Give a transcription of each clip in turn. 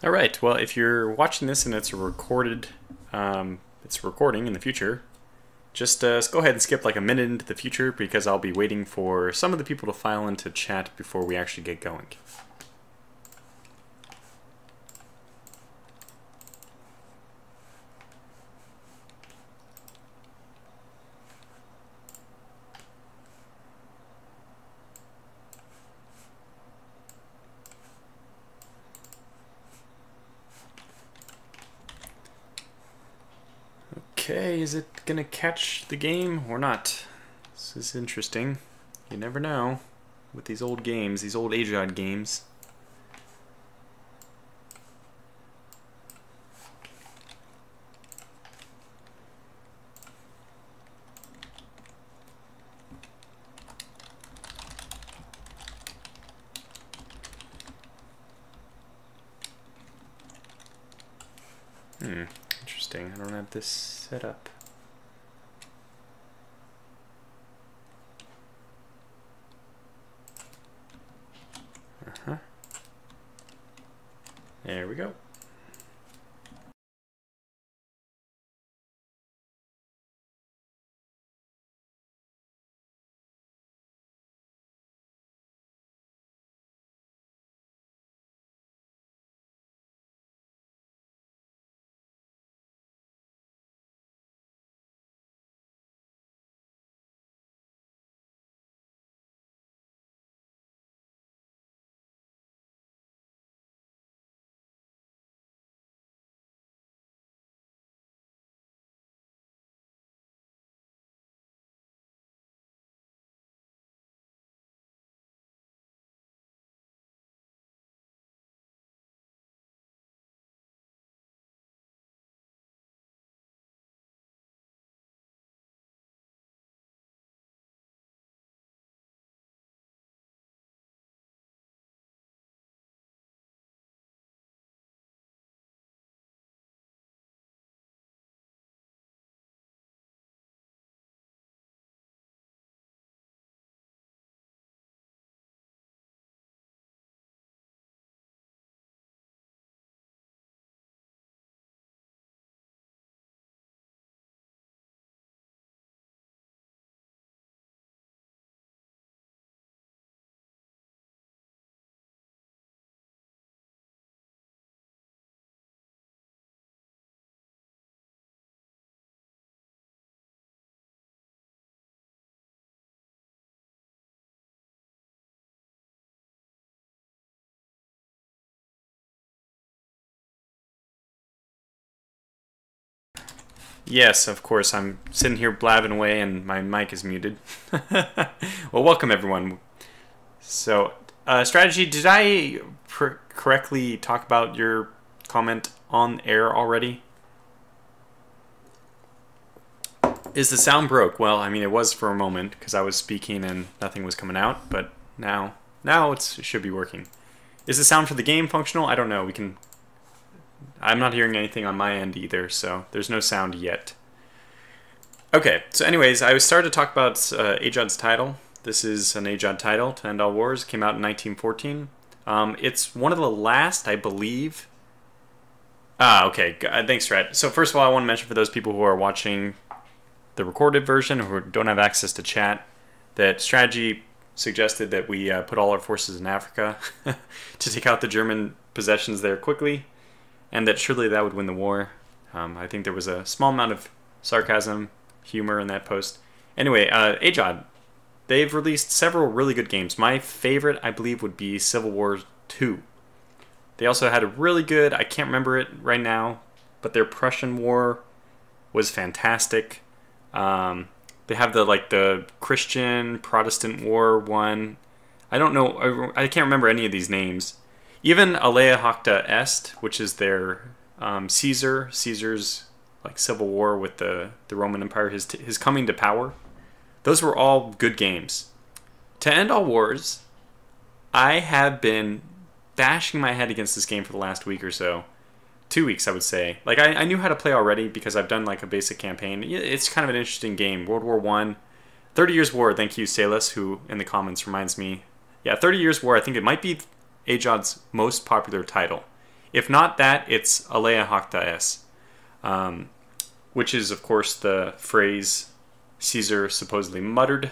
All right. Well, if you're watching this and it's recording in the future, just go ahead and skip like a minute into the future because I'll be waiting for some of the people to file into chat before we actually get going. Okay, is it gonna catch the game or not? This is interesting. You never know with these old games, these old AGEOD games. Interesting. I don't have this set up. There we go. Yes, of course, I'm sitting here blabbing away and my mic is muted. Well, welcome everyone. So, strategy, did I correctly talk about your comment on air already? Is the sound broke? Well, I mean, it was for a moment because I was speaking and nothing was coming out, but now it should be working. Is the sound for the game functional? I don't know. I'm not hearing anything on my end either, so there's no sound yet. Okay, so anyways, I started to talk about AGEOD's title. This is an AGEOD title, To End All Wars. It came out in 1914. It's one of the last, I believe. Okay, thanks, Strat. So first of all, I want to mention for those people who are watching the recorded version or who don't have access to chat, that strategy suggested that we put all our forces in Africa to take out the German possessions there quickly, and that surely that would win the war. I think there was a small amount of sarcasm, humor in that post. Anyway, AGEOD, they've released several really good games. My favorite, I believe, would be Civil War II. They also had a really good, I can't remember it right now, but their Prussian War was fantastic. They have the Christian Protestant War one. I don't know, I can't remember any of these names. Even Alea Jacta Est, which is their Caesar's like civil war with the Roman Empire, his coming to power. Those were all good games. To End All Wars, I have been bashing my head against this game for the last week or so. 2 weeks, I would say. Like, I knew how to play already because I've done like a basic campaign. It's kind of an interesting game. World War I, 30 Years War. Thank you, Salis, who in the comments reminds me. Yeah, 30 Years War. I think it might be AGEOD's most popular title. If not that, it's Alea Hacta Es, which is, of course, the phrase Caesar supposedly muttered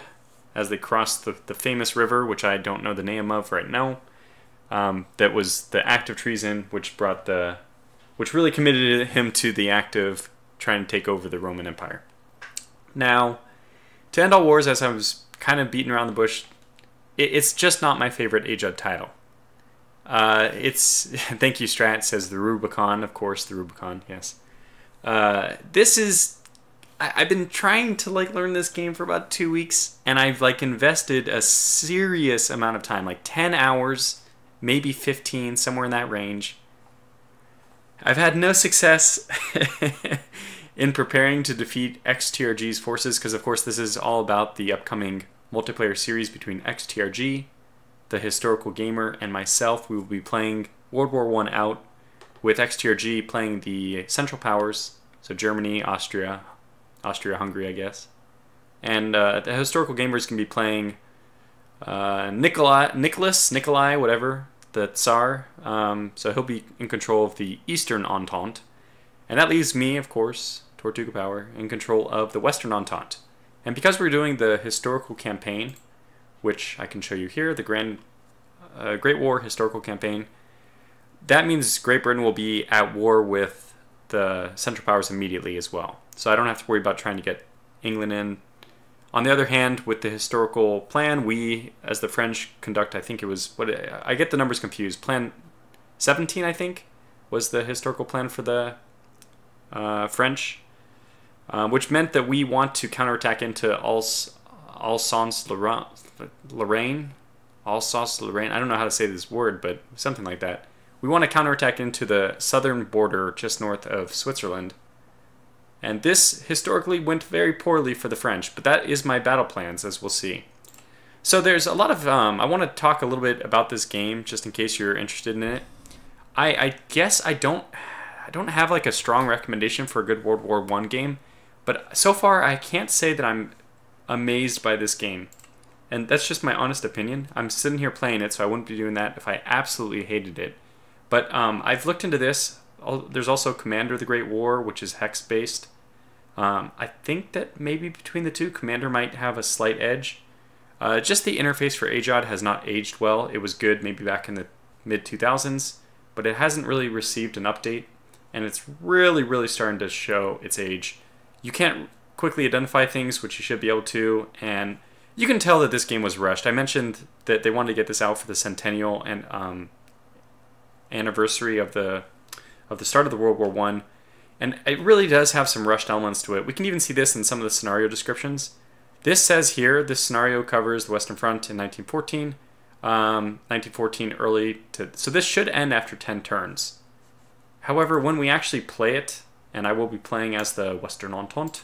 as they crossed the famous river, which I don't know the name of right now. That was the act of treason, which really committed him to the act of trying to take over the Roman Empire. Now, to end all wars, as I was kind of beating around the bush, it's just not my favorite AGEOD title. Thank you, Strat, says the Rubicon. Of course, the Rubicon, yes. This is... I've been trying to learn this game for about 2 weeks, and I've invested a serious amount of time, 10 hours, maybe 15, somewhere in that range. I've had no success in preparing to defeat XTRG's forces, because of course this is all about the upcoming multiplayer series between XTRG, the historical gamer, and myself. We will be playing World War I out, with XTRG playing the Central Powers, so Germany, Austria-Hungary, I guess. And the historical gamers can be playing Nikolai, whatever, the Tsar. So he'll be in control of the Eastern Entente. And that leaves me, of course, Tortuga Power, in control of the Western Entente. And because we're doing the historical campaign, which I can show you here, the Great War historical campaign, that means Great Britain will be at war with the Central Powers immediately as well. So I don't have to worry about trying to get England in. On the other hand, with the historical plan, we, as the French, conduct, I think it was, I get the numbers confused, Plan 17, I think, was the historical plan for the French, which meant that we want to counterattack into Alsace-Lorraine, I don't know how to say this word, but something like that. We want to counterattack into the southern border just north of Switzerland. And this historically went very poorly for the French, but that is my battle plans, as we'll see. So there's a lot of, I want to talk a little bit about this game, just in case you're interested in it. I guess I don't have a strong recommendation for a good World War I game, but so far I can't say that I'm amazed by this game. And that's just my honest opinion. I'm sitting here playing it, so I wouldn't be doing that if I absolutely hated it. But I've looked into this. There's also Commander the Great War, which is hex-based. I think that maybe between the two, Commander might have a slight edge. Just the interface for AGEOD has not aged well. It was good maybe back in the mid-2000s, but it hasn't really received an update, and it's really starting to show its age. You can't quickly identify things, which you should be able to, and you can tell that this game was rushed. I mentioned that they wanted to get this out for the centennial and anniversary of the start of the World War I, and it really does have some rushed elements to it. We can even see this in some of the scenario descriptions. This says here, this scenario covers the Western Front in 1914, 1914 early to... So this should end after 10 turns. However, when we actually play it, and I will be playing as the Western Entente,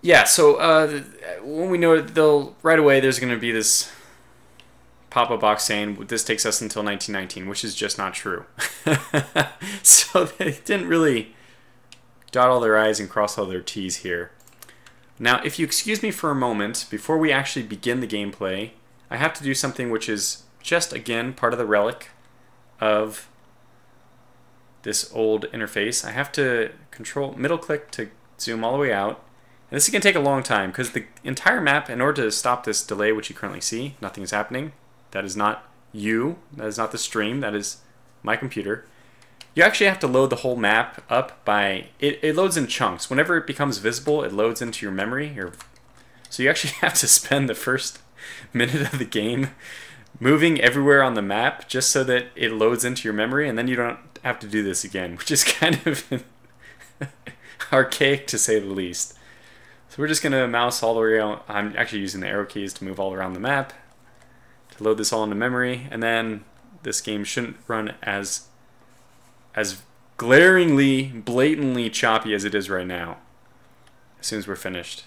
yeah, so when we know it, right away there's going to be this pop-up box saying this takes us until 1919, which is just not true. So they didn't really dot all their I's and cross all their T's here. Now, if you excuse me for a moment, before we actually begin the gameplay, I have to do something which is just, again, part of the relic of this old interface. I have to control middle click to zoom all the way out. And this is going to take a long time, because the entire map, in order to stop this delay, which you currently see, nothing is happening. That is not you. That is not the stream. That is my computer. You actually have to load the whole map up by... It loads in chunks. Whenever it becomes visible, it loads into your memory. So you actually have to spend the first minute of the game moving everywhere on the map just so that it loads into your memory, and then you don't have to do this again, which is kind of archaic to say the least. So we're just going to mouse all the way around. I'm actually using the arrow keys to move all around the map to load this all into memory, and then this game shouldn't run as glaringly, blatantly choppy as it is right now as soon as we're finished.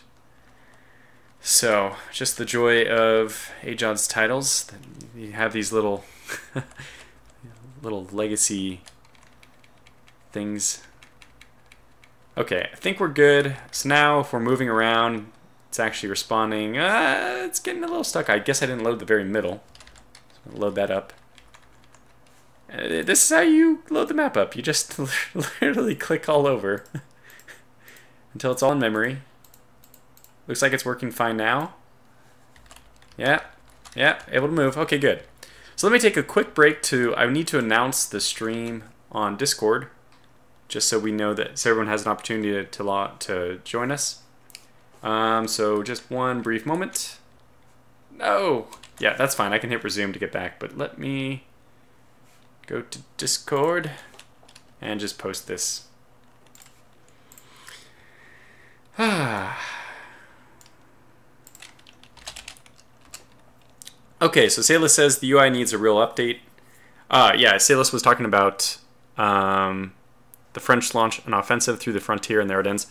So, just the joy of AGEOD's titles. You have these little little legacy things. Okay, I think we're good. So now, if we're moving around, it's actually responding. It's getting a little stuck. I guess I didn't load the very middle. Load that up. This is how you load the map up. You just literally click all over until it's all in memory. Looks like it's working fine now. Yeah, able to move. Okay, good. So let me take a quick break I need to announce the stream on Discord, just so we know that so everyone has an opportunity to join us. So just one brief moment. No! Yeah, that's fine. I can hit resume to get back, but let me go to Discord and just post this. Okay, so Salus says the UI needs a real update. Yeah, Salus was talking about the French launch an offensive through the frontier, and there it ends.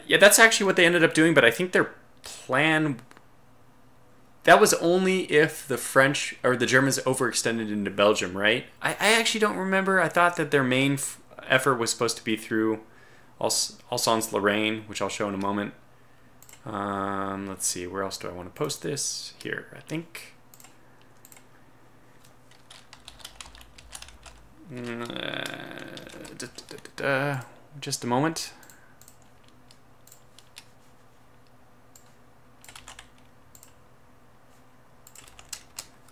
Yeah, that's actually what they ended up doing, but I think their plan... That was only if the French or the Germans overextended into Belgium, right? I actually don't remember. I thought that their main effort was supposed to be through Alsace-Lorraine, which I'll show in a moment. Let's see, where else do I want to post this? Here, I think. Just a moment.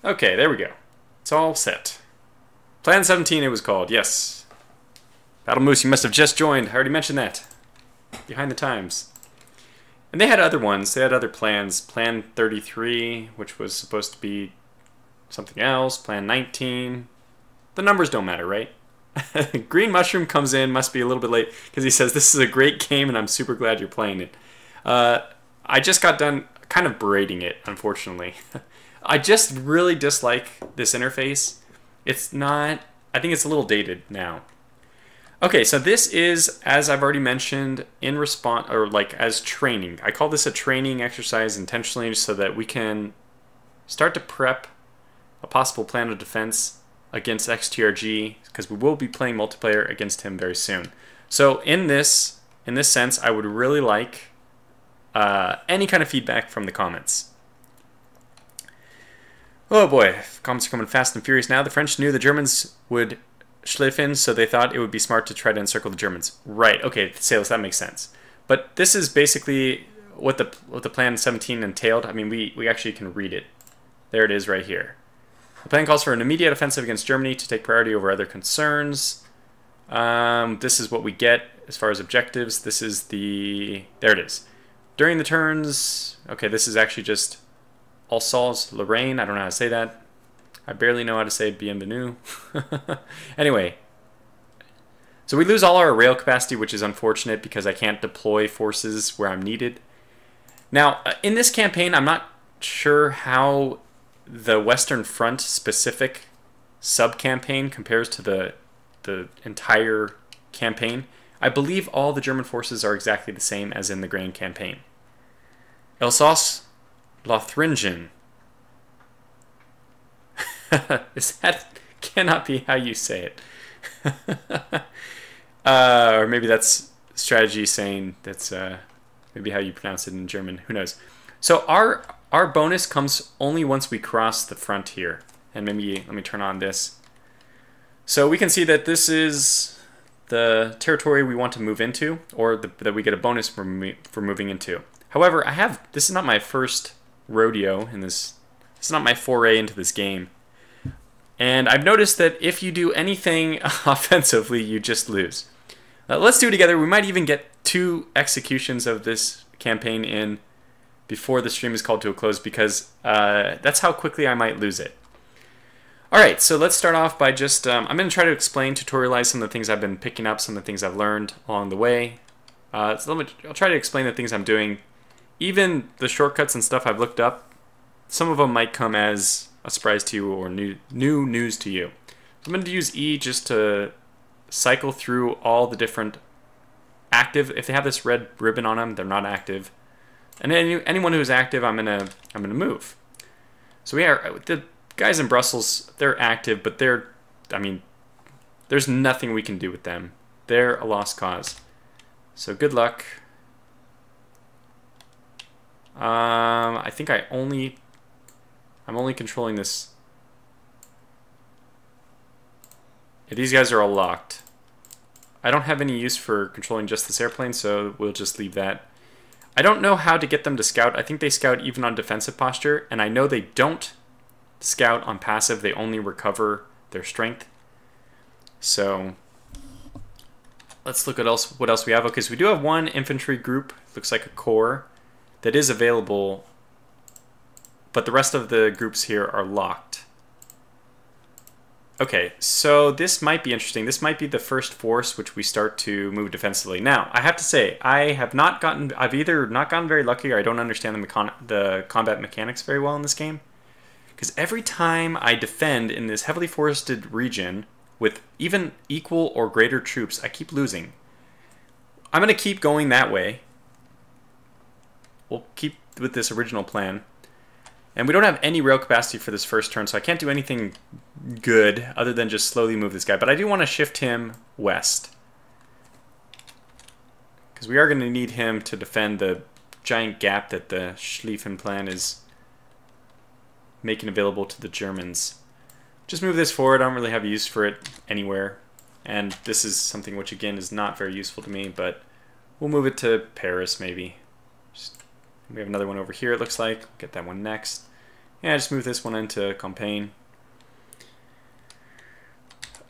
Okay, there we go. It's all set. Plan 17 it was called, yes. Battle Moose, you must have just joined. I already mentioned that. Behind the times. And they had other ones. They had other plans. Plan 33, which was supposed to be something else. Plan 19. The numbers don't matter, right? Green Mushroom comes in, must be a little bit late, because he says, this is a great game and I'm super glad you're playing it. I just got done kind of berating it, unfortunately. I just really dislike this interface. It's not... I think it's a little dated now. Okay, so this is, as I've already mentioned, in response, or like as training. I call this a training exercise intentionally so that we can start to prep a possible plan of defense against XTRG, because we will be playing multiplayer against him very soon. So in this sense, I would really like any kind of feedback from the comments. Oh boy, comments are coming fast and furious now. The French knew the Germans would schliffen, so they thought it would be smart to try to encircle the Germans. Right, okay, Sales, that makes sense. But this is basically what the plan 17 entailed. I mean, we actually can read it. There it is right here. The plan calls for an immediate offensive against Germany to take priority over other concerns. This is what we get as far as objectives. This is the... There it is. During the turns... Okay, this is actually just... Alsace-Lorraine, I don't know how to say that. I barely know how to say bienvenue. Anyway, so we lose all our rail capacity, which is unfortunate because I can't deploy forces where I'm needed. Now, in this campaign, I'm not sure how the Western Front specific sub-campaign compares to the entire campaign. I believe all the German forces are exactly the same as in the Grand Campaign. Alsace-Lothringen. That cannot be how you say it. Or maybe that's strategy saying that's maybe how you pronounce it in German. Who knows? So our bonus comes only once we cross the frontier. And maybe let me turn on this. So we can see that this is the territory we want to move into, or that we get a bonus for moving into. However, this is not my first rodeo in this. This is not my foray into this game. And I've noticed that if you do anything offensively, you just lose. Let's do it together. We might even get 2 executions of this campaign in before the stream is called to a close, because that's how quickly I might lose it. Alright, so let's start off by just... I'm going to try to tutorialize some of the things I've been picking up, some of the things I've learned along the way. I'll try to explain the things I'm doing. Even the shortcuts and stuff I've looked up, some of them might come as a surprise to you or new news to you. I'm going to use E just to cycle through all the different active. If they have this red ribbon on them, they're not active. And anyone who's active, I'm gonna move. So the guys in Brussels, they're active, but I mean, there's nothing we can do with them. They're a lost cause. So good luck. I think I'm only controlling this These guys are all locked. I don't have any use for controlling just this airplane, so we'll just leave that. I don't know how to get them to scout. I think they scout even on defensive posture, and I know they don't scout on passive. They only recover their strength. So let's look at what else we have. Okay, so we do have one infantry group, looks like a corps, that is available, but the rest of the groups here are locked. Okay, so this might be interesting. This might be the first force which we start to move defensively. Now, I have to say, I've either not gotten very lucky or I don't understand the combat mechanics very well in this game. Because every time I defend in this heavily forested region with even equal or greater troops, I keep losing. I'm going to keep going that way. We'll keep with this original plan. And we don't have any rail capacity for this first turn, so I can't do anything good other than just slowly move this guy. But I do want to shift him west, because we are going to need him to defend the giant gap that the Schlieffen plan is making available to the Germans. Just move this forward. I don't really have use for it anywhere. And this is something which, again, is not very useful to me, but we'll move it to Paris, maybe. We have another one over here, it looks like. We'll get that one next. Yeah, just move this one into Campaign.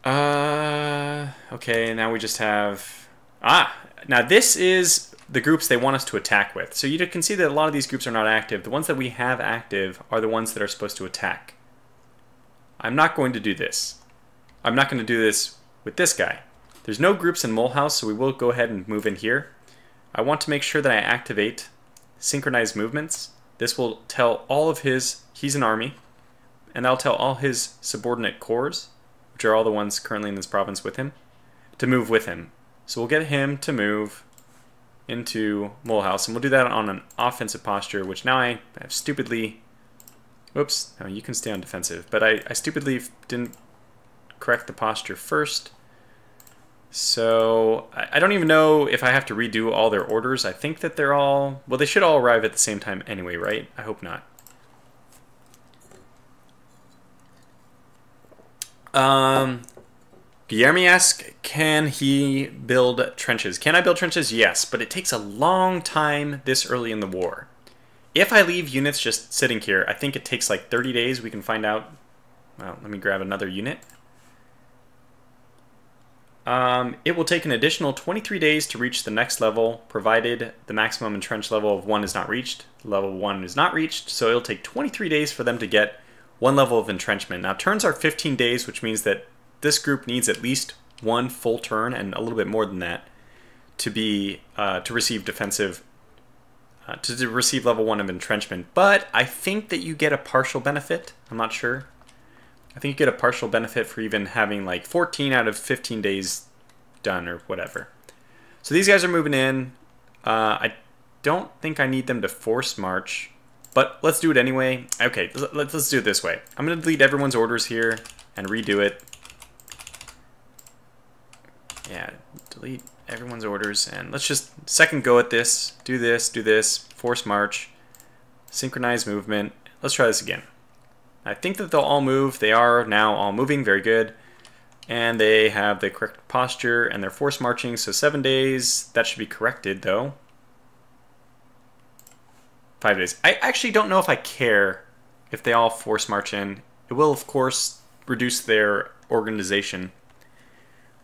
Okay, now we just have... now this is the groups they want us to attack with. So you can see that a lot of these groups are not active. The ones that we have active are the ones that are supposed to attack. I'm not going to do this. I'm not going to do this with this guy. There's no groups in Mulhouse, so we will go ahead and move in here. I want to make sure that I activate synchronized movements. This will tell all of he's an army, and that'll tell all his subordinate corps, which are all the ones currently in this province with him, to move with him. So we'll get him to move into Mulhouse, and we'll do that on an offensive posture, which now I have stupidly... Whoops, no, you can stay on defensive, but I stupidly didn't correct the posture first. So I don't even know if I have to redo all their orders. I think that they're all... Well, they should all arrive at the same time anyway, right? I hope not. Guillermo asks, can he build trenches? Can I build trenches? Yes, but it takes a long time this early in the war. If I leave units just sitting here, I think it takes like 30 days. We can find out. Well, let me grab another unit. It will take an additional 23 days to reach the next level, provided the maximum entrench level of 1 is not reached. Level 1 is not reached, so it'll take 23 days for them to get 1 level of entrenchment. Now, turns are 15 days, which means that this group needs at least 1 full turn, and a little bit more than that, to be to receive defensive, to receive level 1 of entrenchment. But I think that you get a partial benefit. I'm not sure. I think you get a partial benefit for even having like 14 out of 15 days done or whatever. So these guys are moving in. I don't think I need them to force march, but let's do it anyway. Okay, let's do it this way. I'm going to delete everyone's orders here and redo it. Yeah, delete everyone's orders, and let's just second go at this. Do this, force march, synchronize movement. Let's try this again. I think that they'll all move. They are now all moving. Very good. And they have the correct posture, and they're force marching. So 7 days. That should be corrected, though. 5 days. I actually don't know if I care if they all force march in. It will, of course, reduce their organization.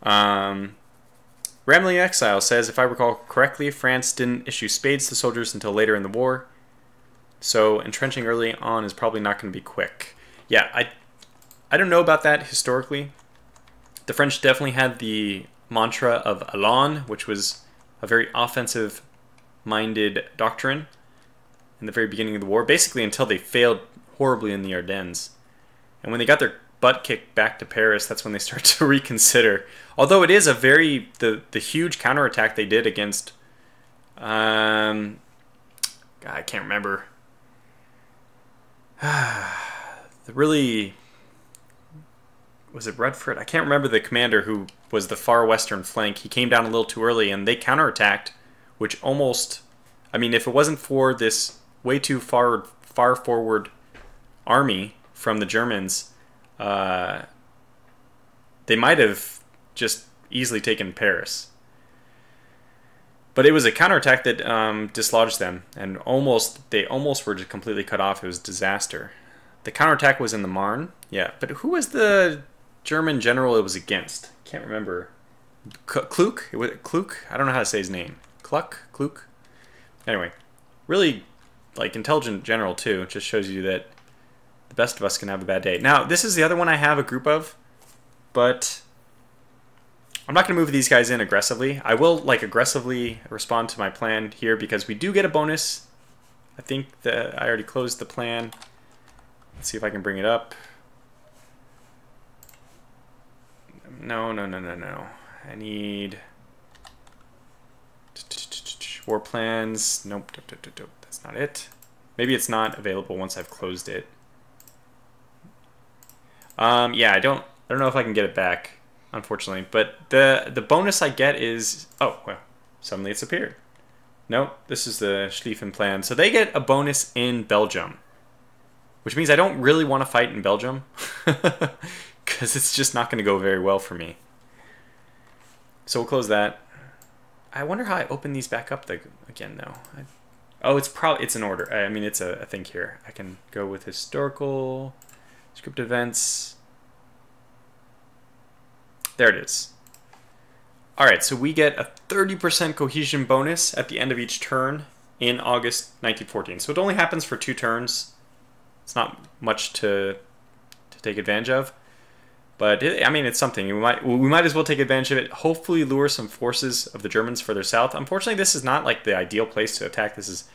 Rambling Exile says, if I recall correctly, France didn't issue spades to soldiers until later in the war. So entrenching early on is probably not going to be quick. Yeah, I don't know about that historically. The French definitely had the mantra of Allons, which was a very offensive-minded doctrine in the very beginning of the war, basically until they failed horribly in the Ardennes. And when they got their butt kicked back to Paris, that's when they start to reconsider. Although it is a very... The huge counterattack they did against... God, I can't remember. Really, was it Redford? I can't remember the commander who was the far western flank. He came down a little too early, and they counterattacked, which almost, I mean, if it wasn't for this way too far forward army from the Germans, they they might have just easily taken Paris. But it was a counterattack that dislodged them, and they almost were just completely cut off. It was a disaster. The counterattack was in the Marne, yeah. But who was the German general it was against? Can't remember. Klug? Klug? I don't know how to say his name. Klug? Anyway, really like intelligent general too. It just shows you that the best of us can have a bad day. Now, this is the other one I have a group of, but I'm not going to move these guys in aggressively. I will like aggressively respond to my plan here because we do get a bonus. I think that I already closed the plan. Let's see if I can bring it up. No. I need war plans. Nope. That's not it. Maybe it's not available once I've closed it. Yeah, I don't know if I can get it back, unfortunately. But the bonus I get is, oh well, suddenly it's appeared. Nope, this is the Schlieffen plan. So they get a bonus in Belgium, which means I don't really want to fight in Belgium because it's just not going to go very well for me. So we'll close that. I wonder how I open these back up again though. Oh, it's an order. I mean, it's a thing here. I can go with historical, script events. There it is. All right, so we get a 30% cohesion bonus at the end of each turn in August 1914. So it only happens for 2 turns. It's not much to take advantage of, but I mean, it's something. We might as well take advantage of it. Hopefully lure some forces of the Germans further south. Unfortunately, this is not like the ideal place to attack. This is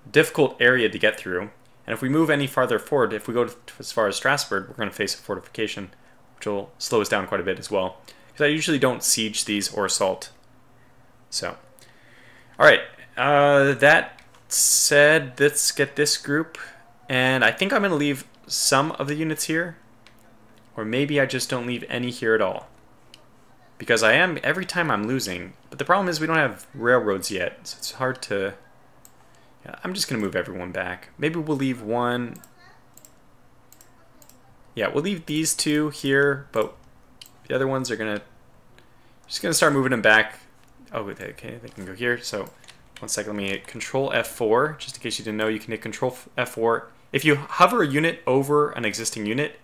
a difficult area to get through. And if we move any farther forward, if we go as far as Strasbourg, we're going to face a fortification, which will slow us down quite a bit as well. Because I usually don't siege these or assault. So, all right. That said, let's get this group. And I think I'm going to leave some of the units here. Or maybe I just don't leave any here at all. Because I am, every time I'm losing. But the problem is we don't have railroads yet. So it's hard to... Yeah, I'm just going to move everyone back. Maybe we'll leave one... Yeah, we'll leave these 2 here, but the other ones are going to... Just going to start moving them back. Oh, okay, they can go here. So, one second, let me hit Control F4. Just in case you didn't know, you can hit Control F4. If you hover a unit over an existing unit,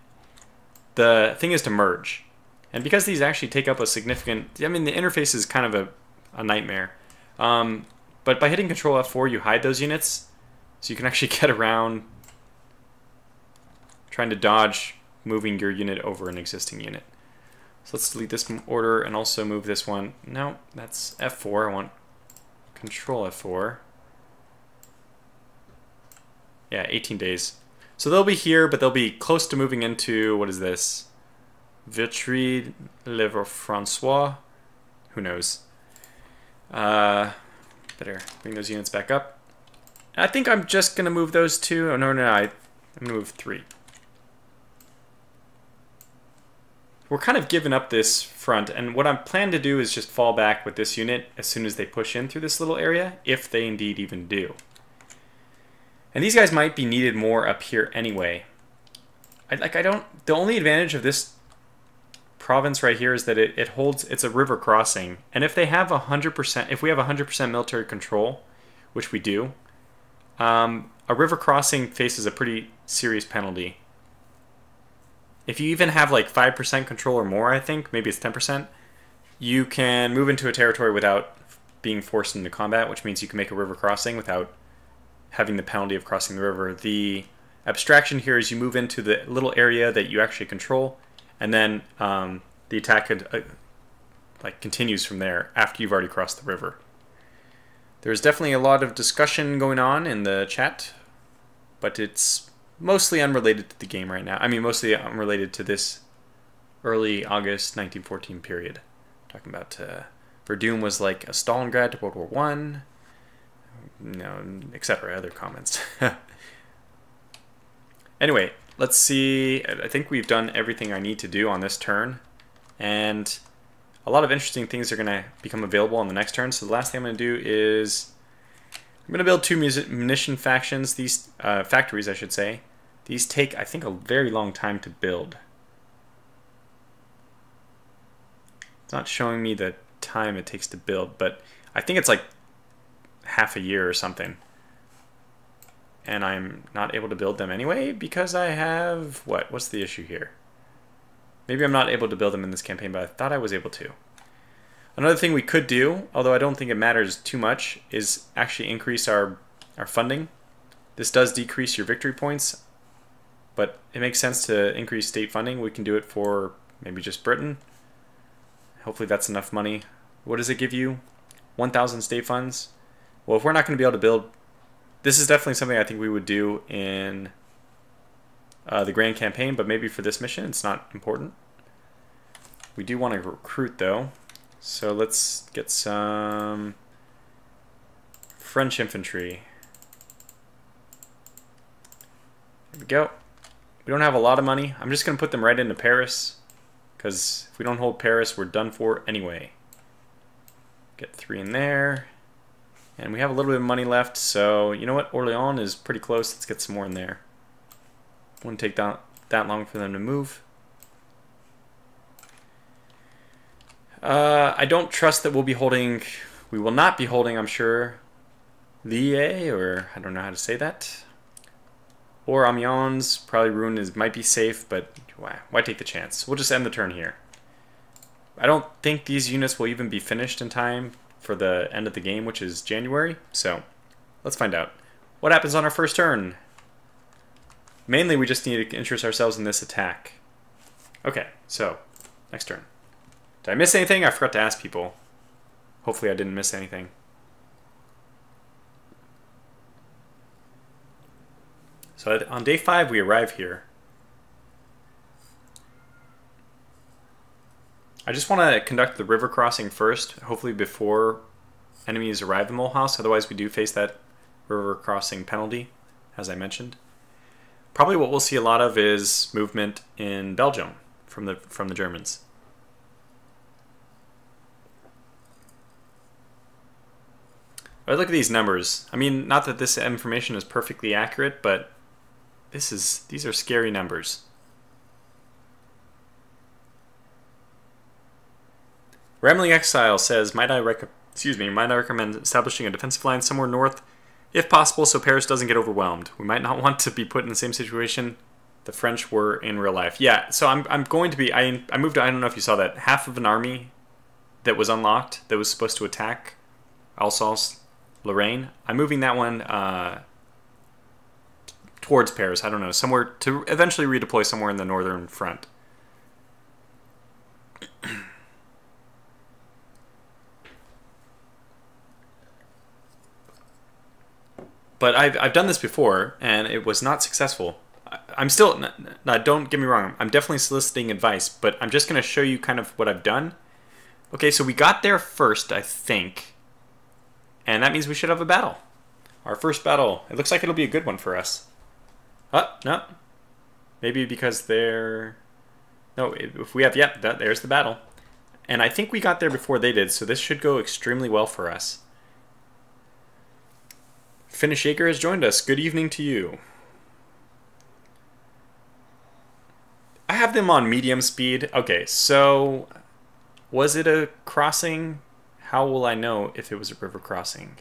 the thing is to merge. And because these actually take up a significant... I mean, the interface is kind of a nightmare. But by hitting Control F4, you hide those units. So you can actually get around trying to dodge moving your unit over an existing unit. So let's delete this order and also move this one. No, that's F4. I want Control F4. Yeah, 18 days. So they'll be here, but they'll be close to moving into, what is this? Vitry-le-François? Who knows? Better bring those units back up. I think I'm just going to move those 2. Oh, no, I'm going to move 3. We're kind of giving up this front, and what I plan to do is just fall back with this unit as soon as they push in through this little area, if they indeed even do. And these guys might be needed more up here anyway. The only advantage of this province right here is that it's a river crossing, and if they have 100%, if we have 100% military control, which we do, a river crossing faces a pretty serious penalty. If you even have like 5% control or more, I think, maybe it's 10%, you can move into a territory without being forced into combat, which means you can make a river crossing without having the penalty of crossing the river. The abstraction here is you move into the little area that you actually control, and then the attack continues from there after you've already crossed the river. There's definitely a lot of discussion going on in the chat, but it's mostly unrelated to the game right now. I mean, mostly unrelated to this early August 1914 period. Talking about Verdun was like a Stalingrad to World War I, etc. Other comments. Anyway, let's see. I think we've done everything I need to do on this turn, and a lot of interesting things are going to become available on the next turn. So the last thing I'm going to do is I'm going to build 2 munition factions. These factories, I should say. These take, I think, a very long time to build. It's not showing me the time it takes to build, but I think it's like half a year or something. And I'm not able to build them anyway because I have... What's the issue here? Maybe I'm not able to build them in this campaign, but I thought I was able to. Another thing we could do, although I don't think it matters too much, is actually increase our funding. This does decrease your victory points, but it makes sense to increase state funding. We can do it for maybe just Britain. Hopefully that's enough money. What does it give you? 1,000 state funds? Well, if we're not going to be able to build... This is definitely something I think we would do in the grand campaign, but maybe for this mission it's not important. We do want to recruit though. So let's get some French infantry. There we go. We don't have a lot of money. I'm just going to put them right into Paris, because if we don't hold Paris, we're done for anyway. Get 3 in there. And we have a little bit of money left, so you know what? Orléans is pretty close. Let's get some more in there. Wouldn't take that long for them to move. I don't trust that we'll be holding... We will not be holding, I'm sure, Lille, or I don't know how to say that. Or Amiens. Probably Rouen might be safe, but why take the chance? We'll just end the turn here. I don't think these units will even be finished in time for the end of the game, which is January. So let's find out what happens on our first turn. Mainly we just need to interest ourselves in this attack. Okay, so next turn. Did I miss anything? I forgot to ask people. Hopefully I didn't miss anything. So on day 5 we arrive here. I just want to conduct the river crossing first, hopefully before enemies arrive in Mulhouse. Otherwise we do face that river crossing penalty, as I mentioned. Probably what we'll see a lot of is movement in Belgium from the Germans. But look at these numbers. I mean, not that this information is perfectly accurate, but these are scary numbers. Rambling Exile says, might I recommend establishing a defensive line somewhere north, if possible, so Paris doesn't get overwhelmed. We might not want to be put in the same situation the French were in real life. Yeah, so I'm going to be... I moved, I don't know if you saw that, half of an army that was unlocked, that was supposed to attack Alsace, Lorraine. I'm moving that one towards Paris. I don't know, somewhere to eventually redeploy somewhere in the northern front. But I've done this before, and it was not successful. I'm still... No, don't get me wrong. I'm definitely soliciting advice, but I'm just going to show you kind of what I've done. Okay, so we got there first, I think. And that means we should have a battle. Our first battle. It looks like it'll be a good one for us. Oh, no. Maybe because they're... No, if we have... Yep, there's the battle. And I think we got there before they did, so this should go extremely well for us. Finnish Jaeger has joined us. Good evening to you. I have them on medium speed. Okay, so was it a crossing? How will I know if it was a river crossing?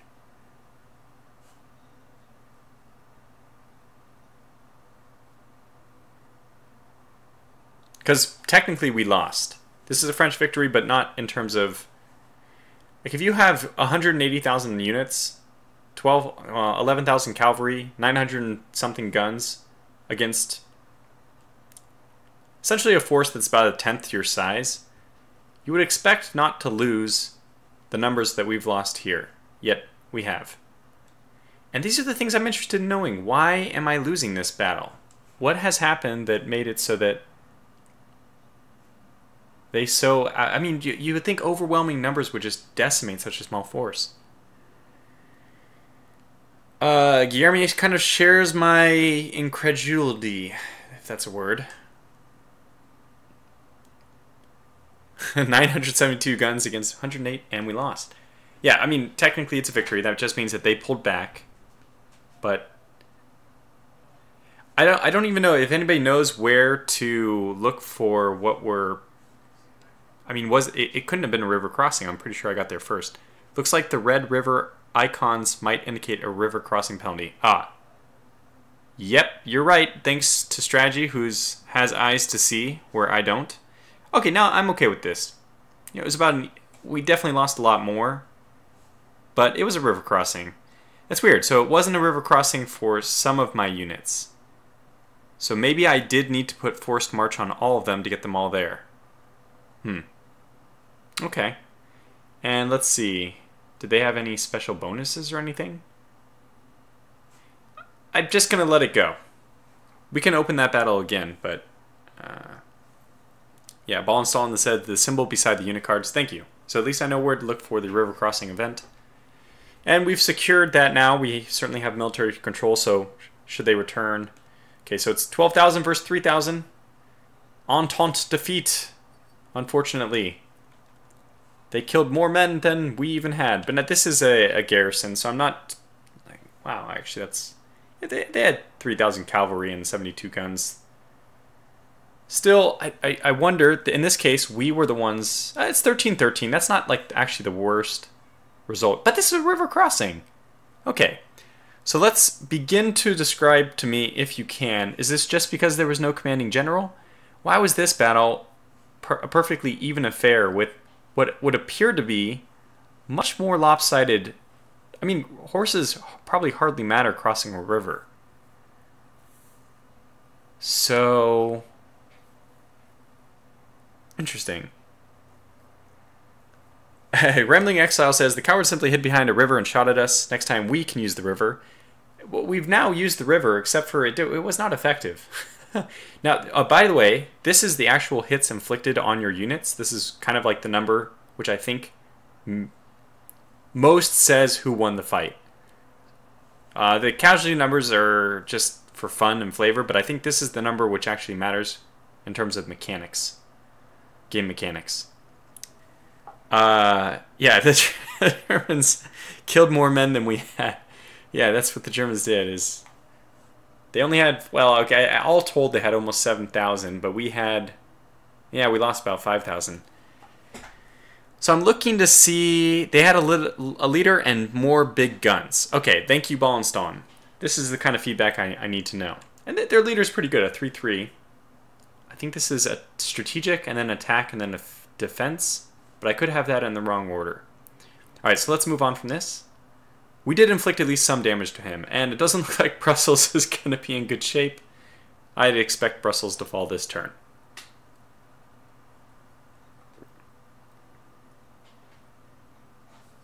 Because technically we lost. This is a French victory, but not in terms of... Like if you have 180,000 units... 11,000 cavalry, 900 and something guns against essentially a force that's about a tenth your size, you would expect not to lose the numbers that we've lost here, yet we have. And these are the things I'm interested in knowing. Why am I losing this battle? What has happened that made it so that they so... I mean, you would think overwhelming numbers would just decimate such a small force. Guillermo kind of shares my incredulity, if that's a word. 972 guns against 108, and we lost. Yeah, I mean, technically it's a victory. That just means that they pulled back. But I don't even know if anybody knows where to look for what we're... I mean, it couldn't have been a river crossing. I'm pretty sure I got there first. Looks like the red river icons might indicate a river crossing penalty. Ah. Yep, you're right. Thanks to Strategy, has eyes to see where I don't. Okay, now I'm okay with this. You know, it was about we definitely lost a lot more, but it was a river crossing. That's weird. So it wasn't a river crossing for some of my units. So maybe I did need to put forced march on all of them to get them all there. Okay. And let's see. Did they have any special bonuses or anything? I'm just going to let it go. We can open that battle again, but... yeah, ball install said the symbol beside the unit cards. Thank you. So at least I know where to look for the river crossing event. And we've secured that now. We certainly have military control, so should they return... Okay, so it's 12,000 versus 3,000. Entente defeat, unfortunately. They killed more men than we even had. But this is a garrison, so I'm not... Like, wow, actually that's... They had 3,000 cavalry and 72 guns. Still, I wonder, in this case, we were the ones... it's 13-13. That's not like actually the worst result. But this is a river crossing. Okay. So let's begin to describe to me, if you can, is this just because there was no commanding general? Why was this battle a perfectly even affair with what would appear to be much more lopsided? I mean, horses probably hardly matter crossing a river. So, interesting. Rambling Exile says, the coward simply hid behind a river and shot at us. Next time we can use the river. Well, we've now used the river, except for it was not effective. Now, by the way, this is the actual hits inflicted on your units. This is kind of like the number, which I think most says who won the fight. The casualty numbers are just for fun and flavor, but I think this is the number which actually matters in terms of mechanics. Game mechanics. Yeah, the Germans killed more men than we had. Yeah, that's what the Germans did. Is they only had, well, okay, all told they had almost 7,000, but we had, yeah, we lost about 5,000. So I'm looking to see, they had a leader and more big guns. Okay, thank you, Ball and Stone. This is the kind of feedback I need to know. And their leader's pretty good, a 3-3. I think this is a strategic and then attack and then a defense, but I could have that in the wrong order. All right, so let's move on from this. We did inflict at least some damage to him, and it doesn't look like Brussels is going to be in good shape. I'd expect Brussels to fall this turn.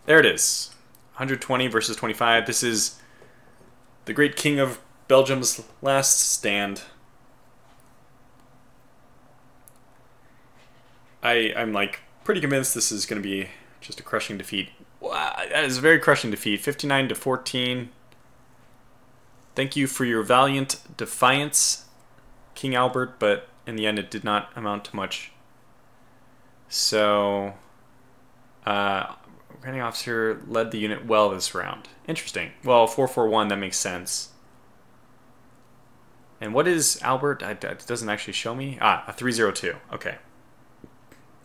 There it is. 120 versus 25. This is the great king of Belgium's last stand. I'm like pretty convinced this is going to be just a crushing defeat. Wow, that is a very crushing defeat. 59-14. Thank you for your valiant defiance, King Albert, but in the end it did not amount to much. So, commanding officer led the unit well this round. Interesting. Well, 441, that makes sense. And what is Albert? It doesn't actually show me. Ah, a 302. Okay.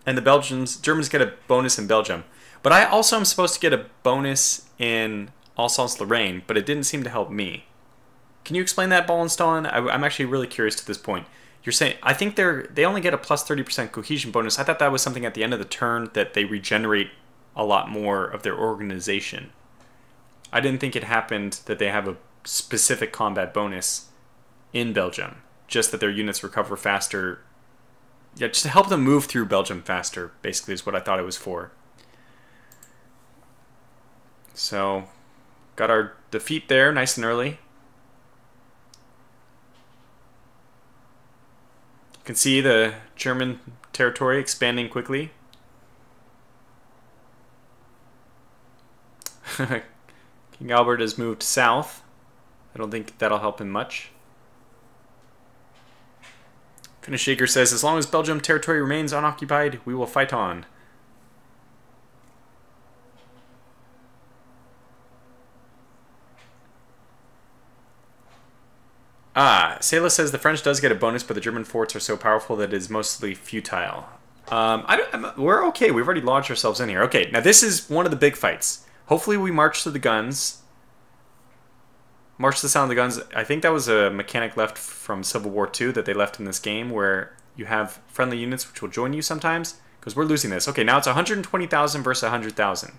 And the Germans get a bonus in Belgium. But I also am supposed to get a bonus in Alsace-Lorraine, but it didn't seem to help me. Can you explain that, Ballenstein? I'm actually really curious to this point. You're saying, I think they only get a plus 30% cohesion bonus. I thought that was something at the end of the turn that they regenerate a lot more of their organization. I didn't think it happened that they have a specific combat bonus in Belgium. Just that their units recover faster. Yeah, just to help them move through Belgium faster, basically, is what I thought it was for. So, got our defeat there, nice and early. You can see the German territory expanding quickly. King Albert has moved south. I don't think that'll help him much. Finnish Jaeger says, as long as Belgium territory remains unoccupied, we will fight on. Ah, Sayla says the French does get a bonus, but the German forts are so powerful that it is mostly futile. We're okay. We've already launched ourselves in here. Okay, now this is one of the big fights. Hopefully we march to the guns. March to the sound of the guns. I think that was a mechanic left from Civil War II that they left in this game where you have friendly units which will join you sometimes. Because we're losing this. Okay, now it's 120,000 versus 100,000.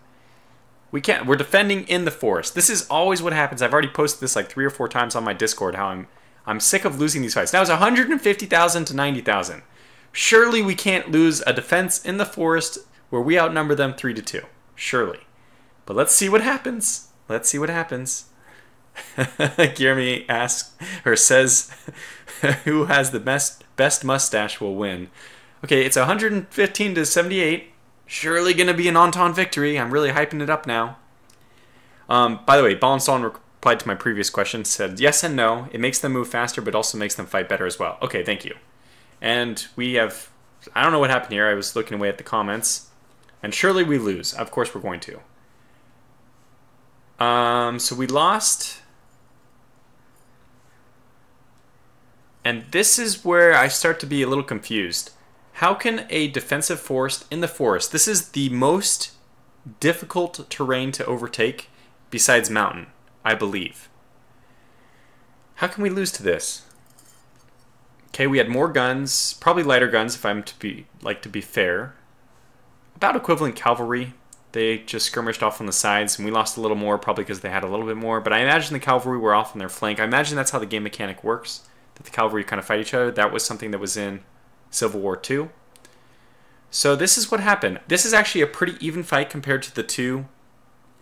We're defending in the forest. This is always what happens. I've already posted this like 3 or 4 times on my Discord how I'm sick of losing these fights. Now it's 150,000 to 90,000. Surely we can't lose a defense in the forest where we outnumber them 3-2. Surely. But let's see what happens. Let's see what happens. Jeremy asks or says, who has the best mustache will win. Okay, it's 115 to 78. Surely going to be an Entente victory. I'm really hyping it up now. By the way, Ballenstone replied to my previous question, said yes and no. It makes them move faster, but also makes them fight better as well. Okay, thank you. And we have... I don't know what happened here. I was looking away at the comments. And surely we lose. Of course we're going to. So we lost. And this is where I start to be a little confused. How can a defensive force in the forest... This is the most difficult terrain to overtake besides mountain, I believe. How can we lose to this? Okay, we had more guns, probably lighter guns if I'm to be fair. About equivalent cavalry. They just skirmished off on the sides, and we lost a little more, probably because they had a little bit more. But I imagine the cavalry were off on their flank. I imagine that's how the game mechanic works, that the cavalry kind of fight each other. That was something that was in Civil War II. So this is what happened. This is actually a pretty even fight compared to the 2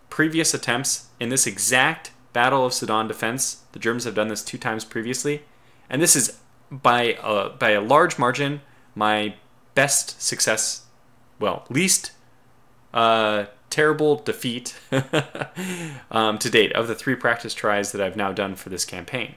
previous attempts in this exact Battle of Sedan defense. The Germans have done this 2 times previously. And this is, by a large margin, my best success, well, least terrible defeat to date of the 3 practice tries that I've now done for this campaign.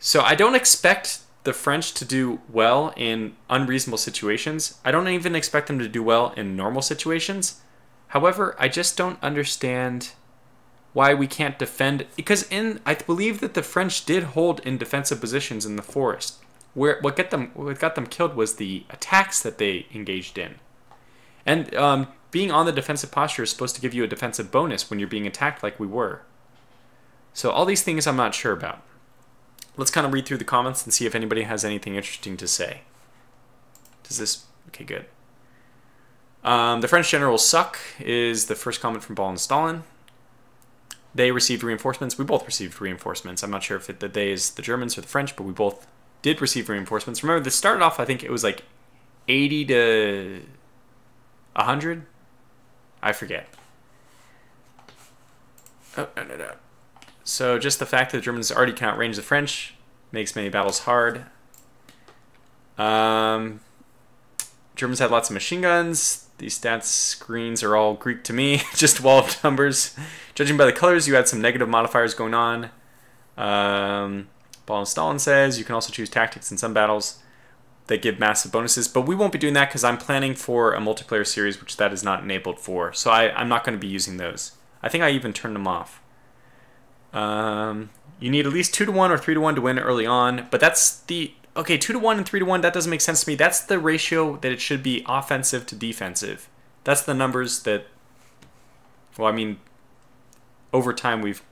So I don't expect the French to do well in unreasonable situations. I don't even expect them to do well in normal situations. However, I just don't understand why we can't defend, because I believe that the French did hold in defensive positions in the forest. Where what got them killed was the attacks that they engaged in. And being on the defensive posture is supposed to give you a defensive bonus when you're being attacked like we were. So all these things I'm not sure about. Let's kind of read through the comments and see if anybody has anything interesting to say. Does this... Okay, good. The French generals suck is the first comment from Ballenstone. They received reinforcements. We both received reinforcements. I'm not sure if the they is the Germans or the French, but we both did receive reinforcements. Remember, this started off, I think it was like 80 to 100? I forget. Oh, no. So just the fact that the Germans already can outrange the French makes many battles hard. Germans had lots of machine guns. These stats screens are all Greek to me, just a wall of numbers. Judging by the colors, you had some negative modifiers going on. Ballenstone says you can also choose tactics in some battles that give massive bonuses, but we won't be doing that because I'm planning for a multiplayer series, which that is not enabled for. So I'm not going to be using those. I think I even turned them off. You need at least 2-to-1 or 3-to-1 to win early on, but that's the... Okay, 2-to-1 and 3-to-1, that doesn't make sense to me. That's the ratio that it should be offensive to defensive. That's the numbers that... Well, I mean, over time we've...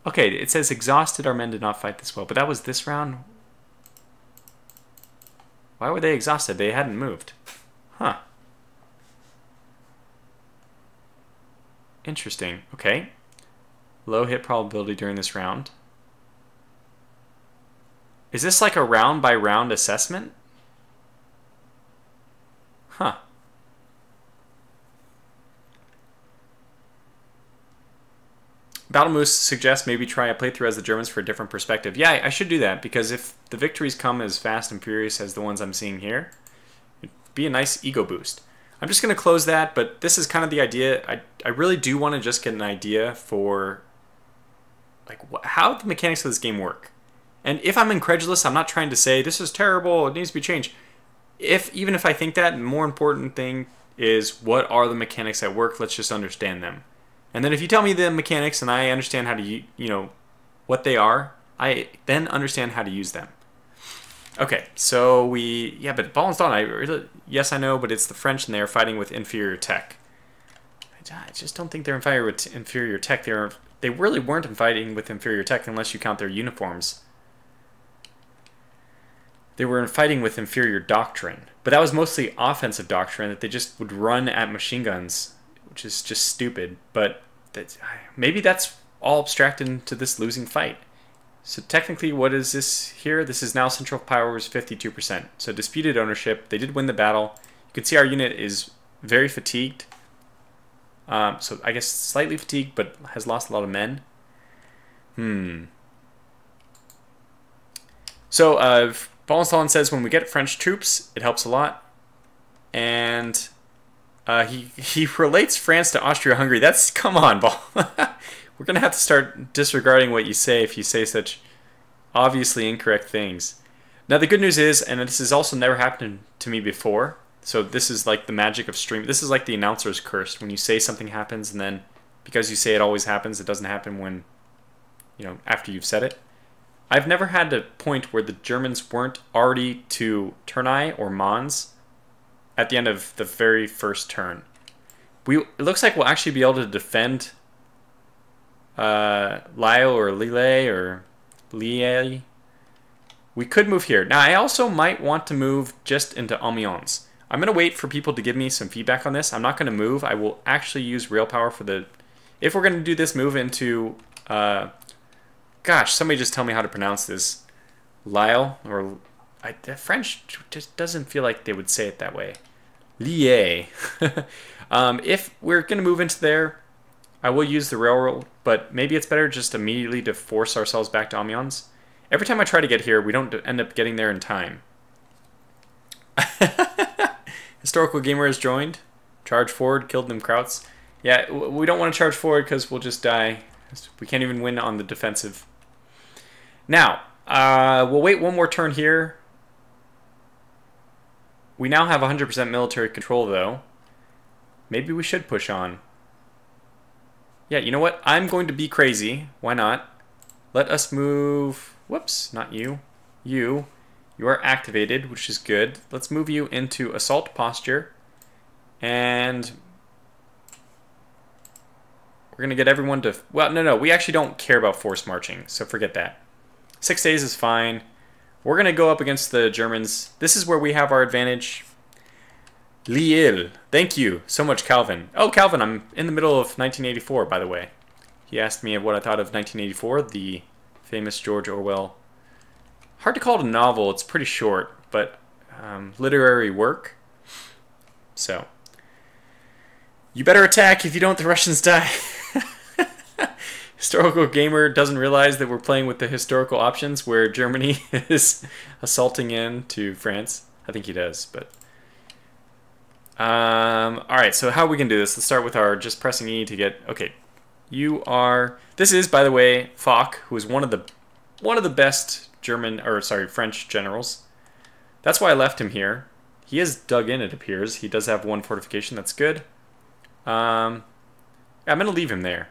Okay, it says exhausted, our men did not fight this well, but that was this round? Why were they exhausted? They hadn't moved. Huh. Interesting. Okay. Low hit probability during this round. Is this like a round-by-round assessment? Huh. Battle Moose suggests maybe try a playthrough as the Germans for a different perspective. Yeah, I should do that, because if the victories come as fast and furious as the ones I'm seeing here, it'd be a nice ego boost. I'm just going to close that, but this is kind of the idea. I really do want to just get an idea for like how the mechanics of this game work. And if I'm incredulous, I'm not trying to say this is terrible, it needs to be changed. Even if I think that, the more important thing is what are the mechanics at work. Let's just understand them. And then if you tell me the mechanics and I understand how to, what they are, I then understand how to use them. Okay, so yeah, but Wallenstein, yes, I know, but it's the French and they are fighting with inferior tech. I just don't think they're fighting with inferior tech. They really weren't fighting with inferior tech unless you count their uniforms. They were fighting with inferior doctrine, but that was mostly offensive doctrine that they just would run at machine guns, which is just stupid. But maybe that's all abstracted into this losing fight. So technically, what is this here? This is now Central Power's 52%. So disputed ownership. They did win the battle. You can see our unit is very fatigued. So I guess slightly fatigued, but has lost a lot of men. So Wallenstein says when we get French troops, it helps a lot. And he relates France to Austria-Hungary. That's, come on, Ball. We're going to have to start disregarding what you say if you say such obviously incorrect things. Now, the good news is, and this has also never happened to me before, so this is like the magic of stream. This is like the announcer's curse. When you say something happens, and then because you say it always happens, it doesn't happen when, after you've said it. I've never had a point where the Germans weren't already to Tournai or Mons at the end of the very first turn. It looks like we'll actually be able to defend Lille or Lille or Lille. We could move here. Now, I also might want to move just into Amiens. I'm going to wait for people to give me some feedback on this. I'm not going to move. I will actually use rail power for the... If we're going to do this move into... gosh, somebody just tell me how to pronounce this. Lille, or... the French just doesn't feel like they would say it that way. Lille. If we're going to move into there, I will use the railroad, but maybe it's better just immediately to force ourselves back to Amiens. Every time I try to get here, we don't end up getting there in time. Historical Gamer has joined. Charge forward, killed them Krauts. Yeah, we don't want to charge forward because we'll just die. We can't even win on the defensive. Now, we'll wait one more turn here. We now have 100% military control, though. Maybe we should push on. Yeah, you know what? I'm going to be crazy. Why not? Let us move... Whoops, not you. You are activated, which is good. Let's move you into assault posture. And we're going to get everyone to... Well, no. We actually don't care about forced marching, so forget that. 6 days is fine. We're going to go up against the Germans. This is where we have our advantage. Lille. Thank you so much, Calvin. Oh, Calvin, I'm in the middle of 1984, by the way. He asked me what I thought of 1984, the famous George Orwell. Hard to call it a novel. It's pretty short, but literary work. So, you better attack. If you don't, the Russians die. Historical Gamer doesn't realize that we're playing with the historical options where Germany is assaulting into France. I think he does, but... Alright, so how we can do this? Let's start with our just pressing E to get... Okay, you are... This is, by the way, Foch, who is one of the best French generals. That's why I left him here. He is dug in, it appears. He does have one fortification, that's good. I'm going to leave him there.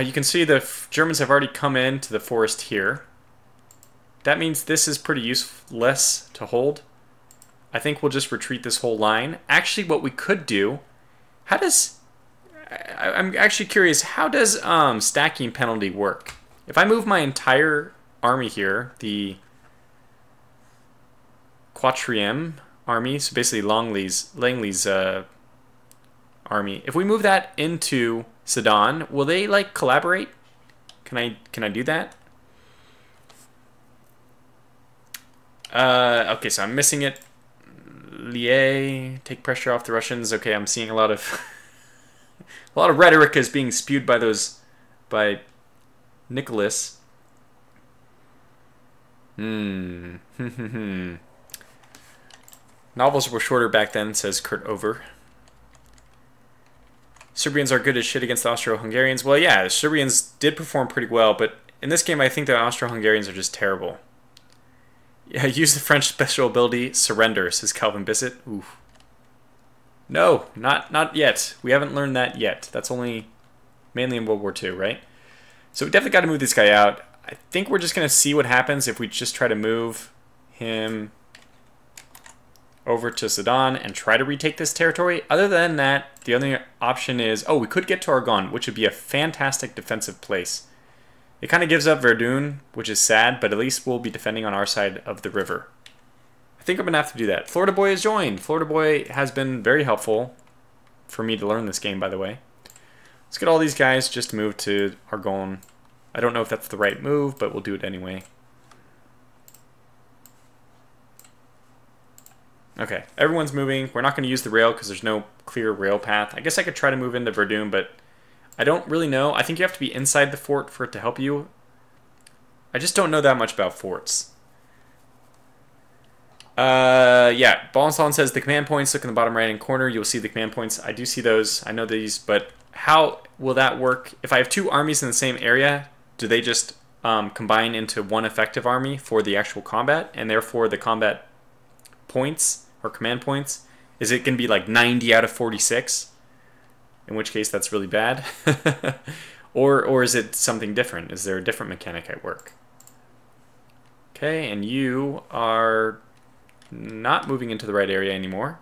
You can see the Germans have already come into the forest here. That means this is pretty useless to hold. I think we'll just retreat this whole line. Actually, what we could do... How does... I'm actually curious, how does stacking penalty work? If I move my entire army here, the Quatrième army, so basically Langley's army, if we move that into Sedan, will they like collaborate? Can I do that? Okay, so I'm missing it. Lié, take pressure off the Russians. Okay, I'm seeing a lot of rhetoric is being spewed by Nicholas. Novels were shorter back then, says Kurt Over. Serbians are good as shit against the Austro-Hungarians. Well, yeah, Serbians did perform pretty well, but in this game I think the Austro-Hungarians are just terrible. Yeah, use the French special ability, surrender, says Calvin Bissett. Oof. No, not yet. We haven't learned that yet. That's only mainly in World War II, right? So we definitely got to move this guy out. I think we're just going to see what happens if we just try to move him over to Sudan and try to retake this territory. Other than that, the only option is, oh, we could get to Argonne, which would be a fantastic defensive place. It kind of gives up Verdun, which is sad, but at least we'll be defending on our side of the river. I think I'm going to have to do that. Florida Boy has joined. Florida Boy has been very helpful for me to learn this game, by the way. Let's get all these guys just to move to Argonne. I don't know if that's the right move, but we'll do it anyway. Okay, everyone's moving. We're not going to use the rail because there's no clear rail path. I guess I could try to move into Verdun, but I don't really know. I think you have to be inside the fort for it to help you. I just don't know that much about forts. Yeah, Ballenstein says the command points, look in the bottom right hand corner, you'll see the command points. I do see those, I know these, but how will that work? If I have two armies in the same area, do they just combine into one effective army for the actual combat, and therefore the combat points or command points, is it going to be like 90 out of 46? In which case that's really bad. or is it something different? Is there a different mechanic at work? Okay, and you are not moving into the right area anymore.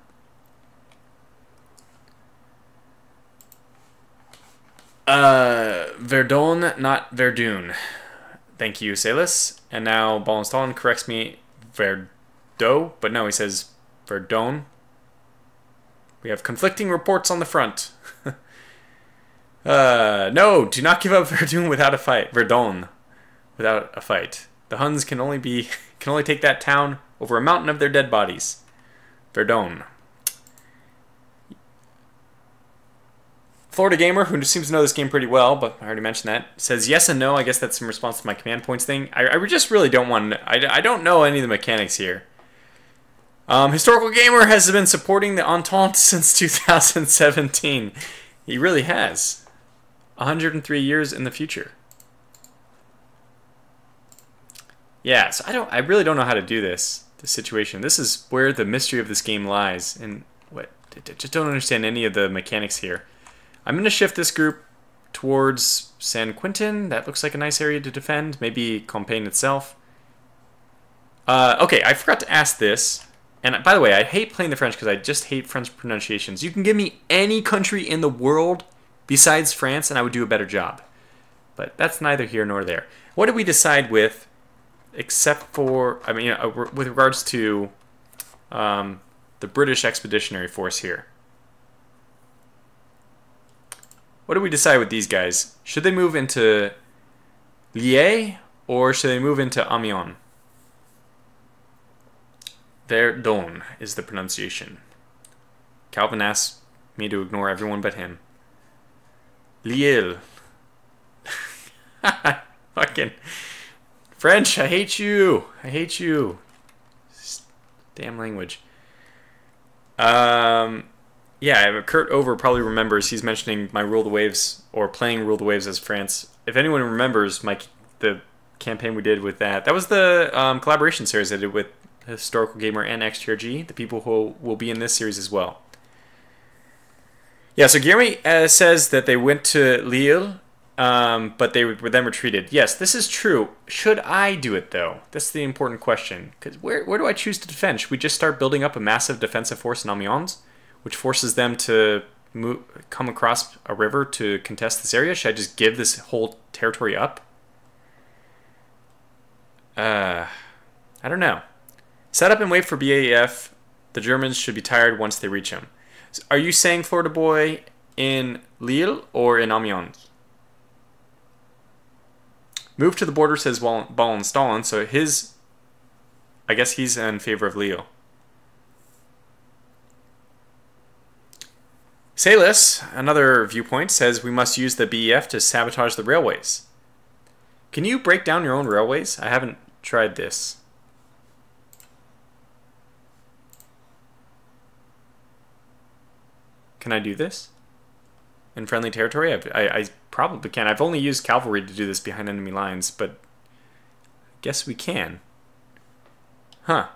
Verdun, not Verdun. Thank you, Salis. And now Ballenstein corrects me, Verdo, but no, he says Verdun. We have conflicting reports on the front. No, do not give up Verdun without a fight. Verdun, without a fight. The Huns can only take that town over a mountain of their dead bodies. Verdun. Florida Gamer, who seems to know this game pretty well, but I already mentioned that, says yes and no. I guess that's in response to my command points thing. I just really don't want to... I don't know any of the mechanics here. Historical Gamer has been supporting the Entente since 2017. He really has. 103 years in the future. Yeah, so I really don't know how to do this situation. This is where the mystery of this game lies. And what? I just don't understand any of the mechanics here. I'm going to shift this group towards San Quentin. That looks like a nice area to defend. Maybe Compiègne itself. Okay, I forgot to ask this. And by the way, I hate playing the French because I just hate French pronunciations. You can give me any country in the world besides France and I would do a better job. But that's neither here nor there. What did we decide with, except for, I mean, with regards to the British Expeditionary Force here? What do we decide with these guys? Should they move into Liège or should they move into Amiens? Verdun is the pronunciation. Calvin asked me to ignore everyone but him. Lille. Fucking French, I hate you. I hate you. Damn language. Yeah, Kurt Over probably remembers. He's mentioning my Rule the Waves, or playing Rule the Waves as France. If anyone remembers the campaign we did with that, that was the collaboration series I did with Historical Gamer and XTRG, the people who will be in this series as well. Yeah, so Guillermo says that they went to Lille, but they were then retreated. Yes, this is true. Should I do it, though? That's the important question. Because where do I choose to defend? Should we just start building up a massive defensive force in Amiens, which forces them to come across a river to contest this area? Should I just give this whole territory up? I don't know. Set up and wait for BAF. The Germans should be tired once they reach him. So are you saying, Florida Boy, in Lille or in Amiens? Move to the border, says Ballenstein, so I guess he's in favor of Lille. Salis, another viewpoint, says we must use the BEF to sabotage the railways. Can you break down your own railways? I haven't tried this. Can I do this? In friendly territory? I probably can. I've only used cavalry to do this behind enemy lines, but I guess we can. Huh.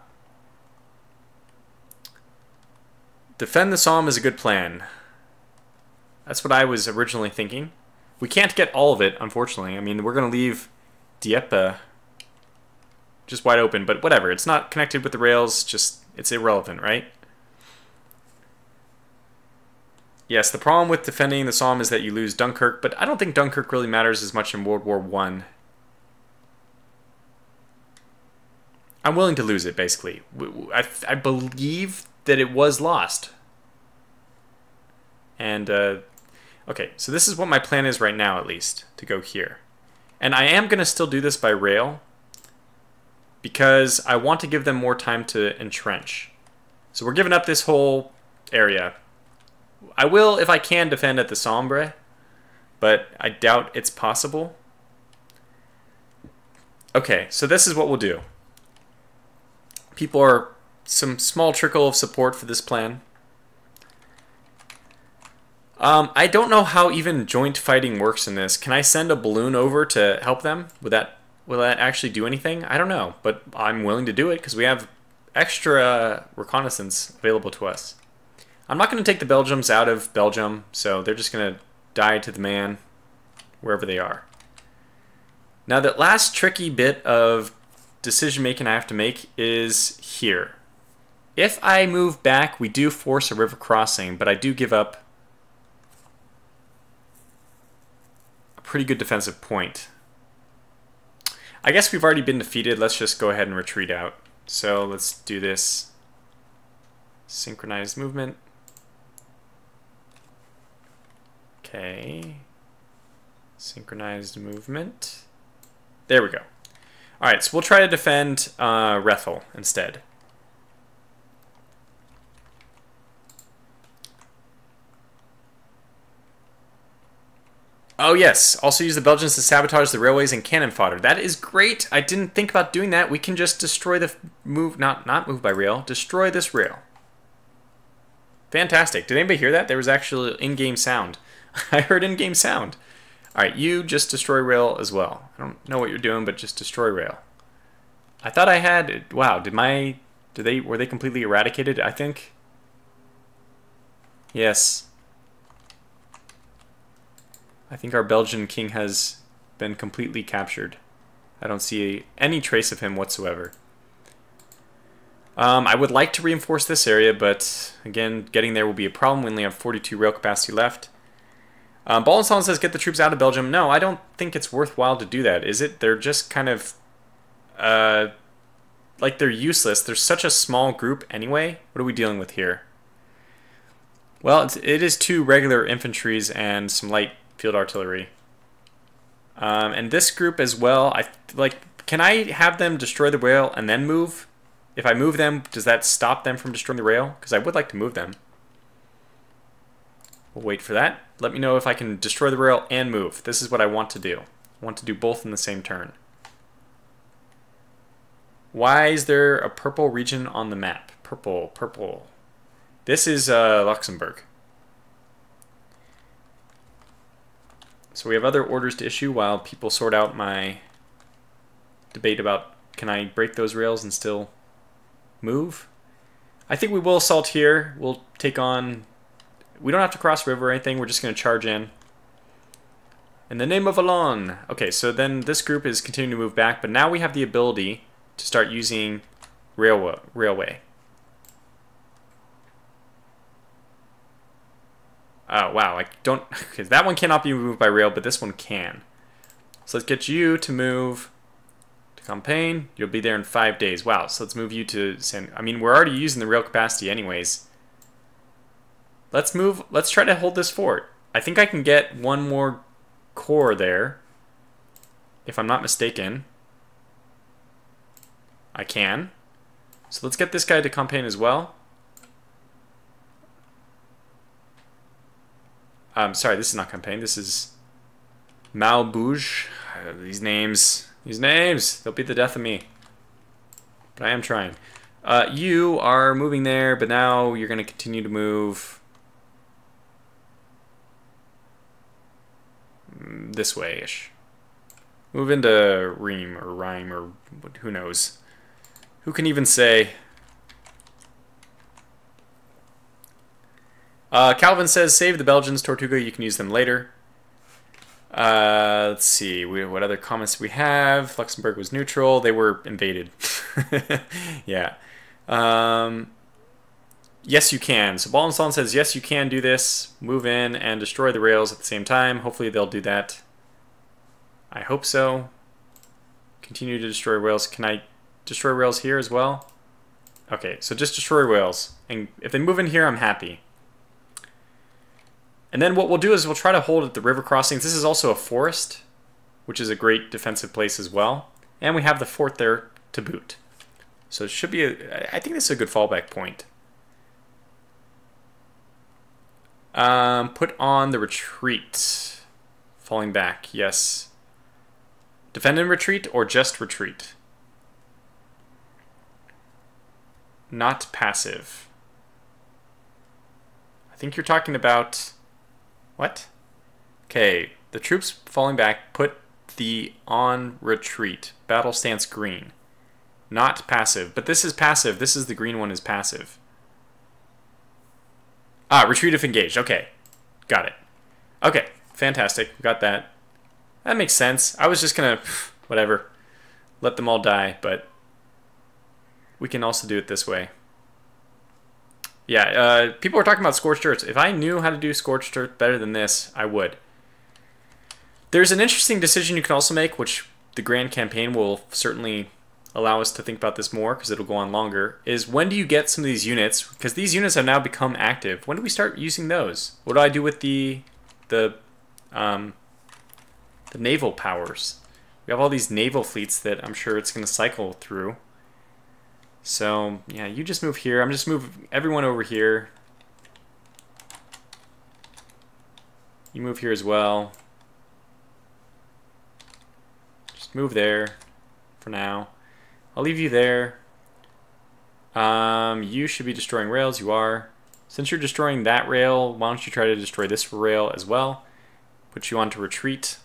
Defend the Somme is a good plan. That's what I was originally thinking. We can't get all of it, unfortunately. I mean, we're going to leave Dieppe. Just wide open, but whatever. It's not connected with the rails, just it's irrelevant, right? Yes, the problem with defending the Somme is that you lose Dunkirk, but I don't think Dunkirk really matters as much in World War I. I'm willing to lose it, basically. I believe that it was lost. And, okay, so this is what my plan is right now, at least, to go here. And I am going to still do this by rail, because I want to give them more time to entrench. So we're giving up this whole area. I will, if I can, defend at the Sambre, but I doubt it's possible. Okay, so this is what we'll do. People are some small trickle of support for this plan. I don't know how even joint fighting works in this. Can I send a balloon over to help them? Will that actually do anything? I don't know, but I'm willing to do it because we have extra reconnaissance available to us. I'm not going to take the Belgians out of Belgium, so they're just going to die to the man wherever they are. Now, that last tricky bit of decision making I have to make is here. If I move back, we do force a river crossing, but I do give up a pretty good defensive point. I guess we've already been defeated. Let's just go ahead and retreat out. So let's do this. Synchronized movement. Okay. Synchronized movement. There we go. Alright, so we'll try to defend Rethel instead. Oh yes, also use the Belgians to sabotage the railways and cannon fodder. That is great. I didn't think about doing that. We can just destroy the not move by rail, destroy this rail. Fantastic. Did anybody hear that? There was actually in-game sound. I heard in-game sound. Alright, you just destroy rail as well. I don't know what you're doing, but just destroy rail. I thought I had... Wow, were they completely eradicated, I think? Yes. I think our Belgian king has been completely captured. I don't see any trace of him whatsoever. I would like to reinforce this area, but again, getting there will be a problem. We only have 42 rail capacity left. Ballenstein says, get the troops out of Belgium. No, I don't think it's worthwhile to do that, is it? They're just kind of, like they're useless. There's such a small group anyway. What are we dealing with here? Well, it is 2 regular infantries and some light field artillery. And this group as well, can I have them destroy the rail and then move? If I move them, does that stop them from destroying the rail? Because I would like to move them. We'll wait for that. Let me know if I can destroy the rail and move. This is what I want to do. I want to do both in the same turn. Why is there a purple region on the map? Purple, purple. This is Luxembourg. So we have other orders to issue while people sort out my debate about can I break those rails and still move? I think we will assault here. We'll take on... We don't have to cross river or anything. We're just going to charge in. In the name of Alon. Okay, so then this group is continuing to move back, but now we have the ability to start using railway. Oh, wow. I don't... Okay, that one cannot be moved by rail, but this one can. So let's get you to move to Campaign. You'll be there in 5 days. Wow, so let's move you to... I mean, we're already using the rail capacity anyways. Let's move... Let's try to hold this fort. I think I can get one more corps there, if I'm not mistaken. I can. So let's get this guy to Campaign as well. Sorry, this is not Campaign. This is Malbouge. These names, they'll be the death of me. But I am trying. You are moving there, but now you're going to continue to move this way-ish. Move into Rheims or Rhyme or who knows. Who can even say? Calvin says, save the Belgians, Tortuga, you can use them later. Let's see. What other comments do we have? Luxembourg was neutral. They were invaded. Yeah. Yes, you can. So Ball and Solon says, yes, you can do this. Move in and destroy the rails at the same time. Hopefully they'll do that. I hope so. Continue to destroy rails. Can I destroy rails here as well? Okay, so just destroy rails. And if they move in here, I'm happy. And then what we'll do is we'll try to hold at the river crossings. This is also a forest, which is a great defensive place as well. And we have the fort there to boot. So it should be I think this is a good fallback point. Put on the retreat. Falling back, yes. Defend and retreat or just retreat? Not passive. I think you're talking about... What? Okay, the troops falling back, put the on retreat. Battle stance green. Not passive, but this is passive. This is the green one is passive. Ah, retreat if engaged. Okay, got it. Okay, fantastic. We got that. That makes sense. I was just gonna, whatever, let them all die, but we can also do it this way. Yeah, people are talking about Scorched Earths. If I knew how to do Scorched Earth better than this, I would. There's an interesting decision you can also make, which the Grand Campaign will certainly allow us to think about this more, because it'll go on longer, is when do you get some of these units? Because these units have now become active. When do we start using those? What do I do with the naval powers? We have all these naval fleets that I'm sure it's going to cycle through. So, yeah, you just move here. I'm just moving everyone over here. You move here as well. Just move there for now. I'll leave you there. You should be destroying rails. You are. Since you're destroying that rail, why don't you try to destroy this rail as well? Put you on to retreat.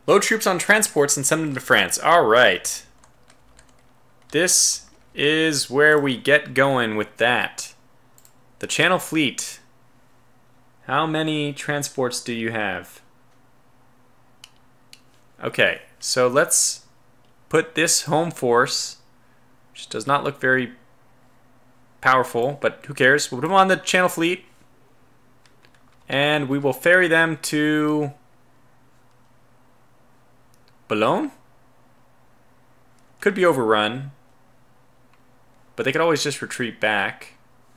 Load troops on transports and send them to France. All right. This is where we get going with that. The Channel Fleet. How many transports do you have? Okay, so let's put this home force, which does not look very powerful, but who cares? We'll put them on the Channel Fleet, and we will ferry them to Boulogne? Could be overrun, but they could always just retreat back.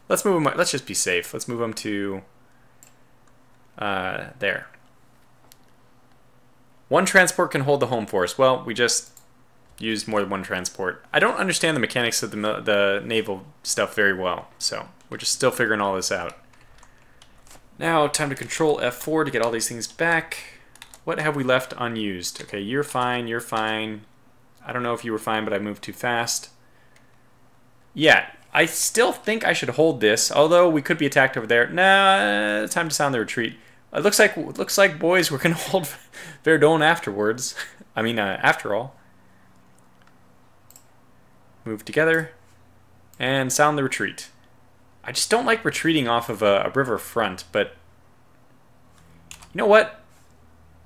Let's move them. Let's just be safe. Let's move them to there. One transport can hold the home force. Well, we just used more than one transport. I don't understand the mechanics of the naval stuff very well, so we're just still figuring all this out. Now, time to control F4 to get all these things back. What have we left unused? Okay, you're fine, you're fine. I don't know if you were fine, but I moved too fast. Yeah, I still think I should hold this, although we could be attacked over there. Nah, time to sound the retreat. It looks like boys, we're gonna hold Verdun afterwards. I mean, after all. Move together and sound the retreat. I just don't like retreating off of a river front, but you know what?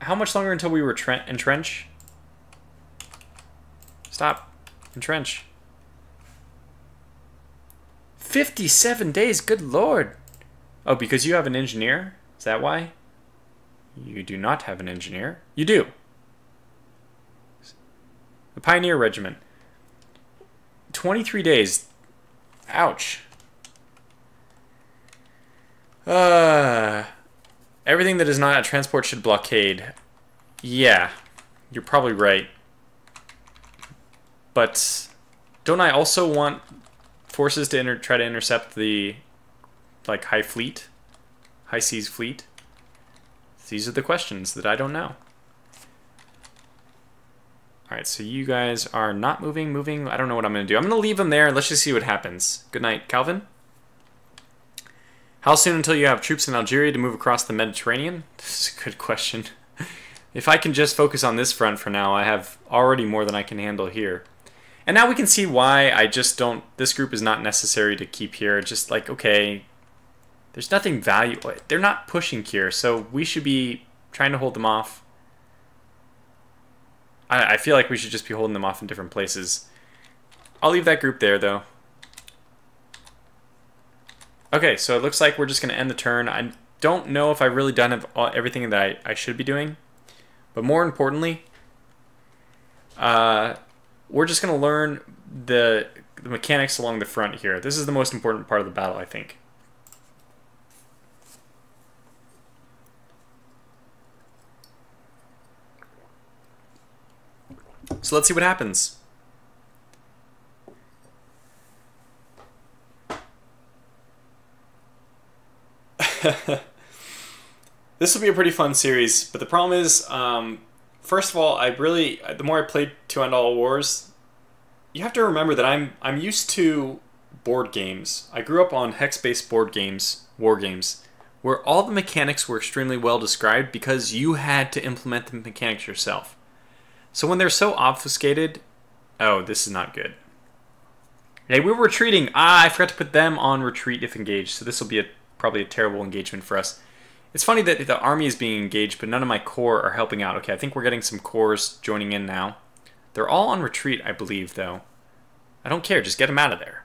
How much longer until we entrench? Stop. Entrench. 57 days, good lord. Oh, because you have an engineer? Is that why? You do not have an engineer. You do. The Pioneer Regiment. 23 days. Ouch. Everything that is not a transport should blockade. Yeah, you're probably right. But don't I also want forces to try to intercept the high seas fleet? These are the questions that I don't know. Alright, so you guys are not moving. I don't know what I'm going to do. I'm going to leave them there. Let's just see what happens. Good night, Calvin. How soon until you have troops in Algeria to move across the Mediterranean? This is a good question. If I can just focus on this front for now, I have already more than I can handle here. And now we can see why I just don't... This group is not necessary to keep here. Just like, okay, There's nothing valuable. They're not pushing here, so we should be trying to hold them off. I feel like we should just be holding them off in different places. I'll leave that group there, though. Okay, so it looks like we're just going to end the turn. I don't know if I've really done everything that I should be doing. But more importantly, we're just going to learn the mechanics along the front here. This is the most important part of the battle, I think. So let's see what happens. This will be a pretty fun series, but the problem is, first of all, the more I played To End All Wars, you have to remember that I'm used to board games. I grew up on hex-based board games, war games, where all the mechanics were extremely well described because you had to implement the mechanics yourself. So when they're so obfuscated, oh, this is not good. Hey, we were retreating. I forgot to put them on retreat if engaged, so this will be probably a terrible engagement for us. It's funny that the army is being engaged, but none of my corps are helping out. Okay, I think we're getting some corps joining in now. They're all on retreat, I believe, though. I don't care. Just get them out of there.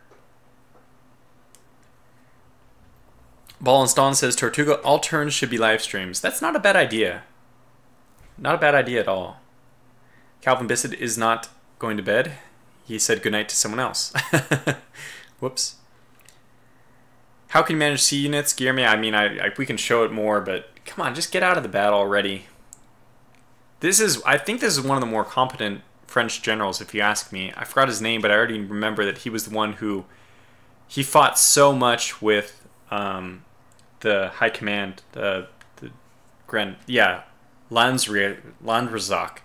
Ball and Stalin says, Tortuga, all turns should be live streams. That's not a bad idea. Not a bad idea at all. Calvin Bissett is not going to bed. He said goodnight to someone else. Whoops. How can you manage C units, Guillermo? I mean, we can show it more, but come on, just get out of the battle already. I think this is one of the more competent French generals, if you ask me. I forgot his name, but I already remember that he was the one who... He fought so much with the High Command, Landrezac.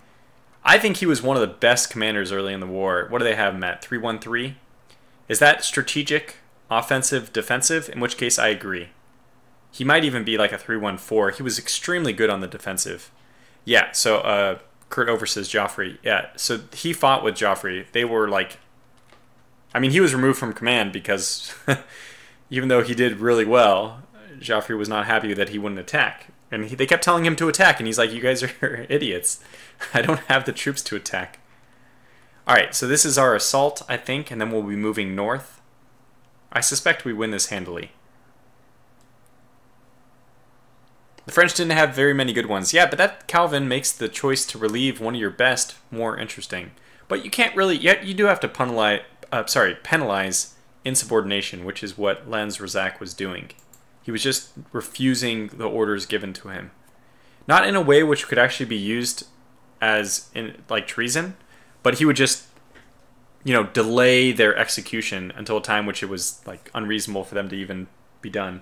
I think he was one of the best commanders early in the war. What do they have him at? 313? Is that strategic, offensive, defensive? In which case, I agree. He might even be like a 314. He was extremely good on the defensive. Yeah, so Kurt Over says Joffrey. Yeah, so he fought with Joffrey. They were like... I mean, he was removed from command because even though he did really well, Joffrey was not happy that he wouldn't attack. And they kept telling him to attack, and he's like, you guys are idiots. I don't have the troops to attack. Alright, so this is our assault, I think, and then we'll be moving north. I suspect we win this handily. The French didn't have very many good ones. Yeah, but that, Calvin, makes the choice to relieve one of your best more interesting. But you can't really... You do have to penalize insubordination, which is what Landrezac was doing. He was just refusing the orders given to him. Not in a way which could actually be used as in like treason, but he would just, delay their execution until a time which it was like unreasonable for them to even be done.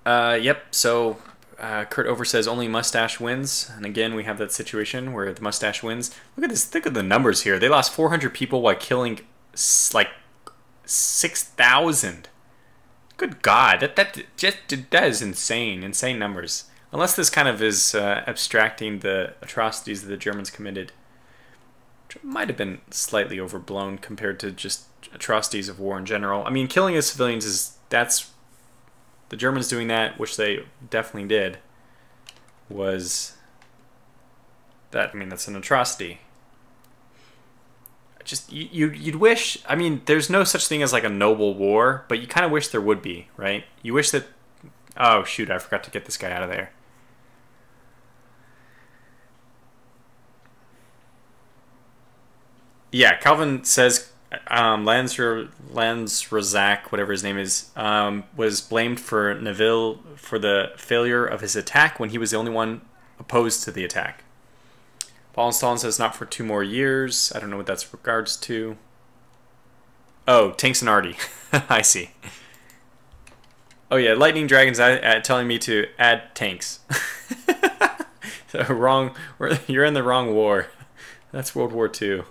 Yep, so Kurt Over says only Mustache wins, and again we have that situation where the Mustache wins. Look at this, look at the numbers here. They lost 400 people while killing like 6,000. Good God, that is insane numbers. Unless this kind of is abstracting the atrocities that the Germans committed, which might have been slightly overblown compared to just atrocities of war in general. I mean, killing of civilians that's the Germans doing that, which they definitely did. That's an atrocity. Just you'd wish. I mean, there's no such thing as like a noble war, but you kind of wish there would be, right? You wish that. Oh shoot! I forgot to get this guy out of there. Yeah, Calvin says Landrezac, whatever his name is, was blamed for Neville for the failure of his attack when he was the only one opposed to the attack. Paul and Stalin says not for 2 more years. I don't know what that's regards to. Oh, tanks and arty. I see. Oh yeah, Lightning Dragon's telling me to add tanks. You're in the wrong war. That's World War II.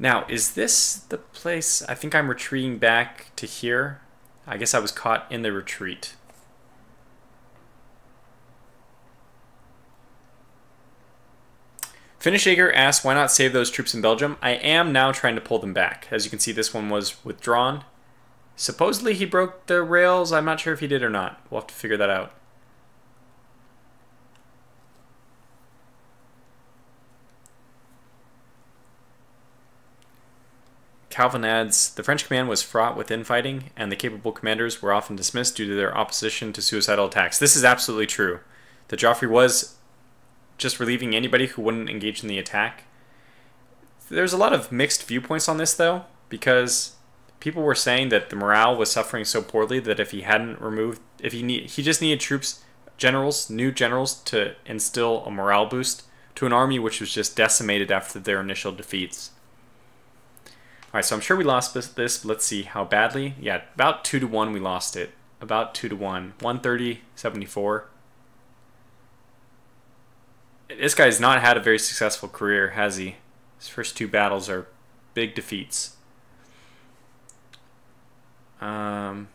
Now, is this the place? I think I'm retreating back to here. I guess I was caught in the retreat. Finish Jaeger asks, why not save those troops in Belgium? I am now trying to pull them back. As you can see, this one was withdrawn. Supposedly he broke the rails. I'm not sure if he did or not. We'll have to figure that out. Calvin adds, the French command was fraught with infighting, and the capable commanders were often dismissed due to their opposition to suicidal attacks. This is absolutely true. That Joffrey was just relieving anybody who wouldn't engage in the attack. There's a lot of mixed viewpoints on this, though, because people were saying that the morale was suffering so poorly that if he hadn't removed, he just needed troops, new generals, to instill a morale boost to an army which was just decimated after their initial defeats. Alright, so I'm sure we lost this, but let's see how badly. Yeah, about 2-1 we lost it. About 2-1. 130, 74. This guy's not had a very successful career, has he? His first 2 battles are big defeats. Bruno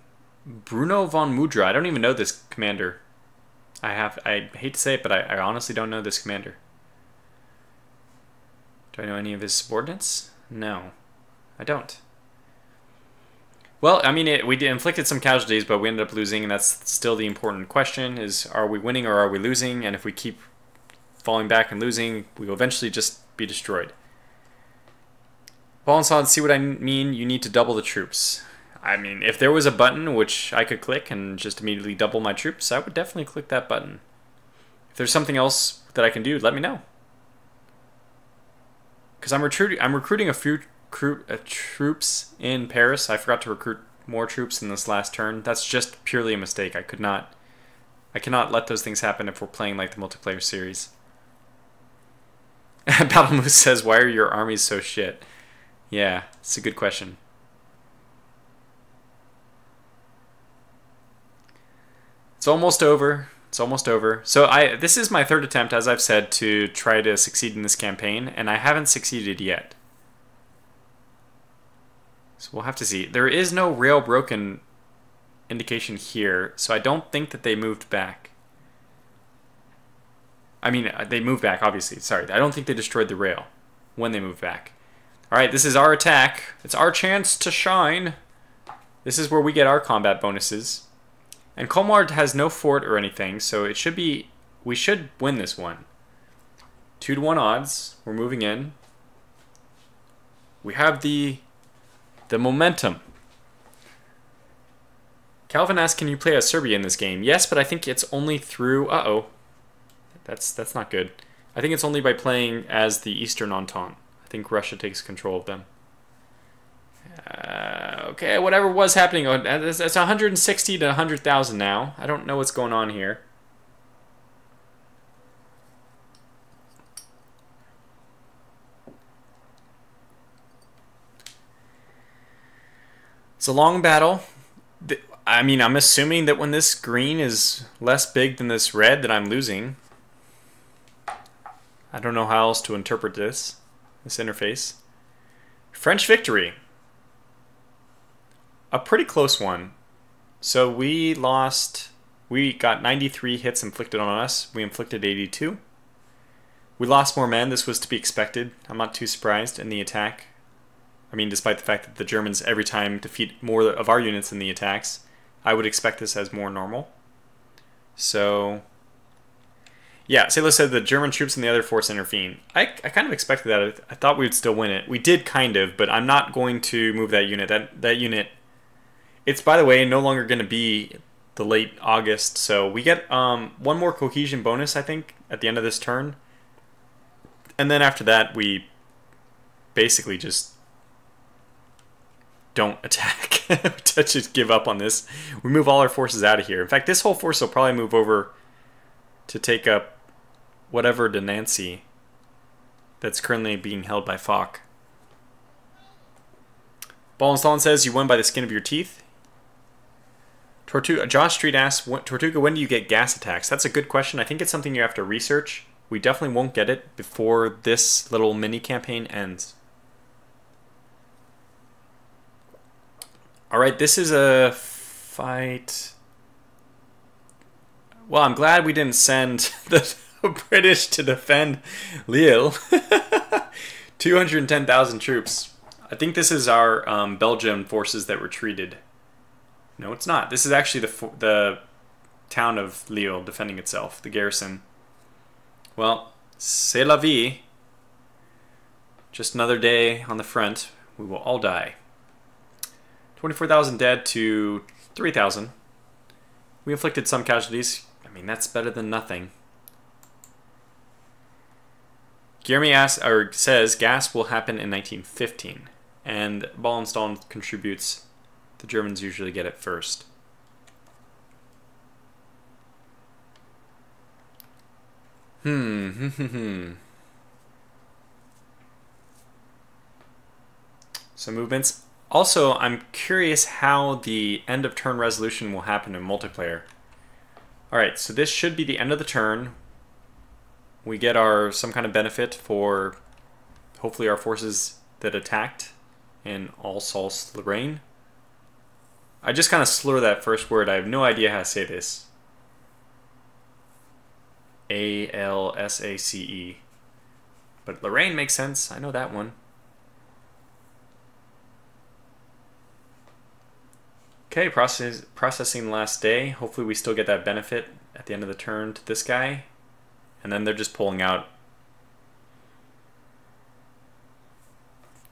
von Mudra. I don't even know this commander. I hate to say it, but I honestly don't know this commander. Do I know any of his subordinates? No. I don't. Well, I mean, we inflicted some casualties, but we ended up losing, and that's still the important question, is are we winning or are we losing? And if we keep falling back and losing, we will eventually just be destroyed. Ball and solid, see what I mean? You need to double the troops. I mean, if there was a button which I could click and just immediately double my troops, I would definitely click that button. If there's something else that I can do, let me know. Because I'm recruiting a few troops in Paris. I forgot to recruit more troops in this last turn. That's just purely a mistake. I cannot let those things happen if we're playing like the multiplayer series. Battle Moose says, why are your armies so shit? Yeah, it's a good question. It's almost over. It's almost over. So this is my 3rd attempt, as I've said, to try to succeed in this campaign, and I haven't succeeded yet. So we'll have to see. There is no rail broken indication here, so I don't think that they moved back. I mean, they moved back, obviously. Sorry, I don't think they destroyed the rail when they moved back. Alright, this is our attack. It's our chance to shine. This is where we get our combat bonuses. And Colmar has no fort or anything, so it should be... we should win this one. 2-1 odds. We're moving in. We have the momentum. Calvin asks, can you play as Serbia in this game? Yes, but I think it's only through... Uh-oh. That's not good. I think it's only by playing as the Eastern Entente. I think Russia takes control of them. Okay, whatever was happening. It's 160 to 100,000 now. I don't know what's going on here. It's a long battle. I mean, I'm assuming that when this green is less big than this red, that I'm losing. I don't know how else to interpret this interface. French victory. A pretty close one. So we got 93 hits inflicted on us. We inflicted 82. We lost more men. This was to be expected. I'm not too surprised in the attack. I mean, despite the fact that the Germans every time defeat more of our units in the attacks, I would expect this as more normal. So, yeah, Sailor said the German troops and the other force intervene. I kind of expected that. I thought we would still win it. We did kind of, but I'm not going to move that unit. That unit, it's, by the way, no longer going to be the late August. So we get one more cohesion bonus, I think, at the end of this turn. And then after that, we basically just don't attack. Just give up on this. We move all our forces out of here. In fact, this whole force will probably move over to take up whatever de Nancy that's currently being held by Falk. Ball and Stalin says, you won by the skin of your teeth. Josh Street asks, Tortuga, when do you get gas attacks? That's a good question. I think it's something you have to research. We definitely won't get it before this little mini campaign ends. Alright, this is a fight. Well, I'm glad we didn't send the British to defend Lille. 210,000 troops. I think this is our Belgian forces that retreated. No, it's not. This is actually the town of Lille defending itself, the garrison. Well, c'est la vie. Just another day on the front. We will all die. 24,000 dead to 3,000. We inflicted some casualties. I mean, that's better than nothing. Guillermo says gas will happen in 1915, and Wallenstein contributes. The Germans usually get it first. Some movements. Also, I'm curious how the end of turn resolution will happen in multiplayer. Alright, so this should be the end of the turn. We get some kind of benefit for hopefully our forces that attacked in Alsace-Lorraine. I just kind of slur that first word. I have no idea how to say this. A-L-S-A-C-E. But Lorraine makes sense. I know that one. Okay, processing the last day. Hopefully we still get that benefit at the end of the turn to this guy. And then they're just pulling out.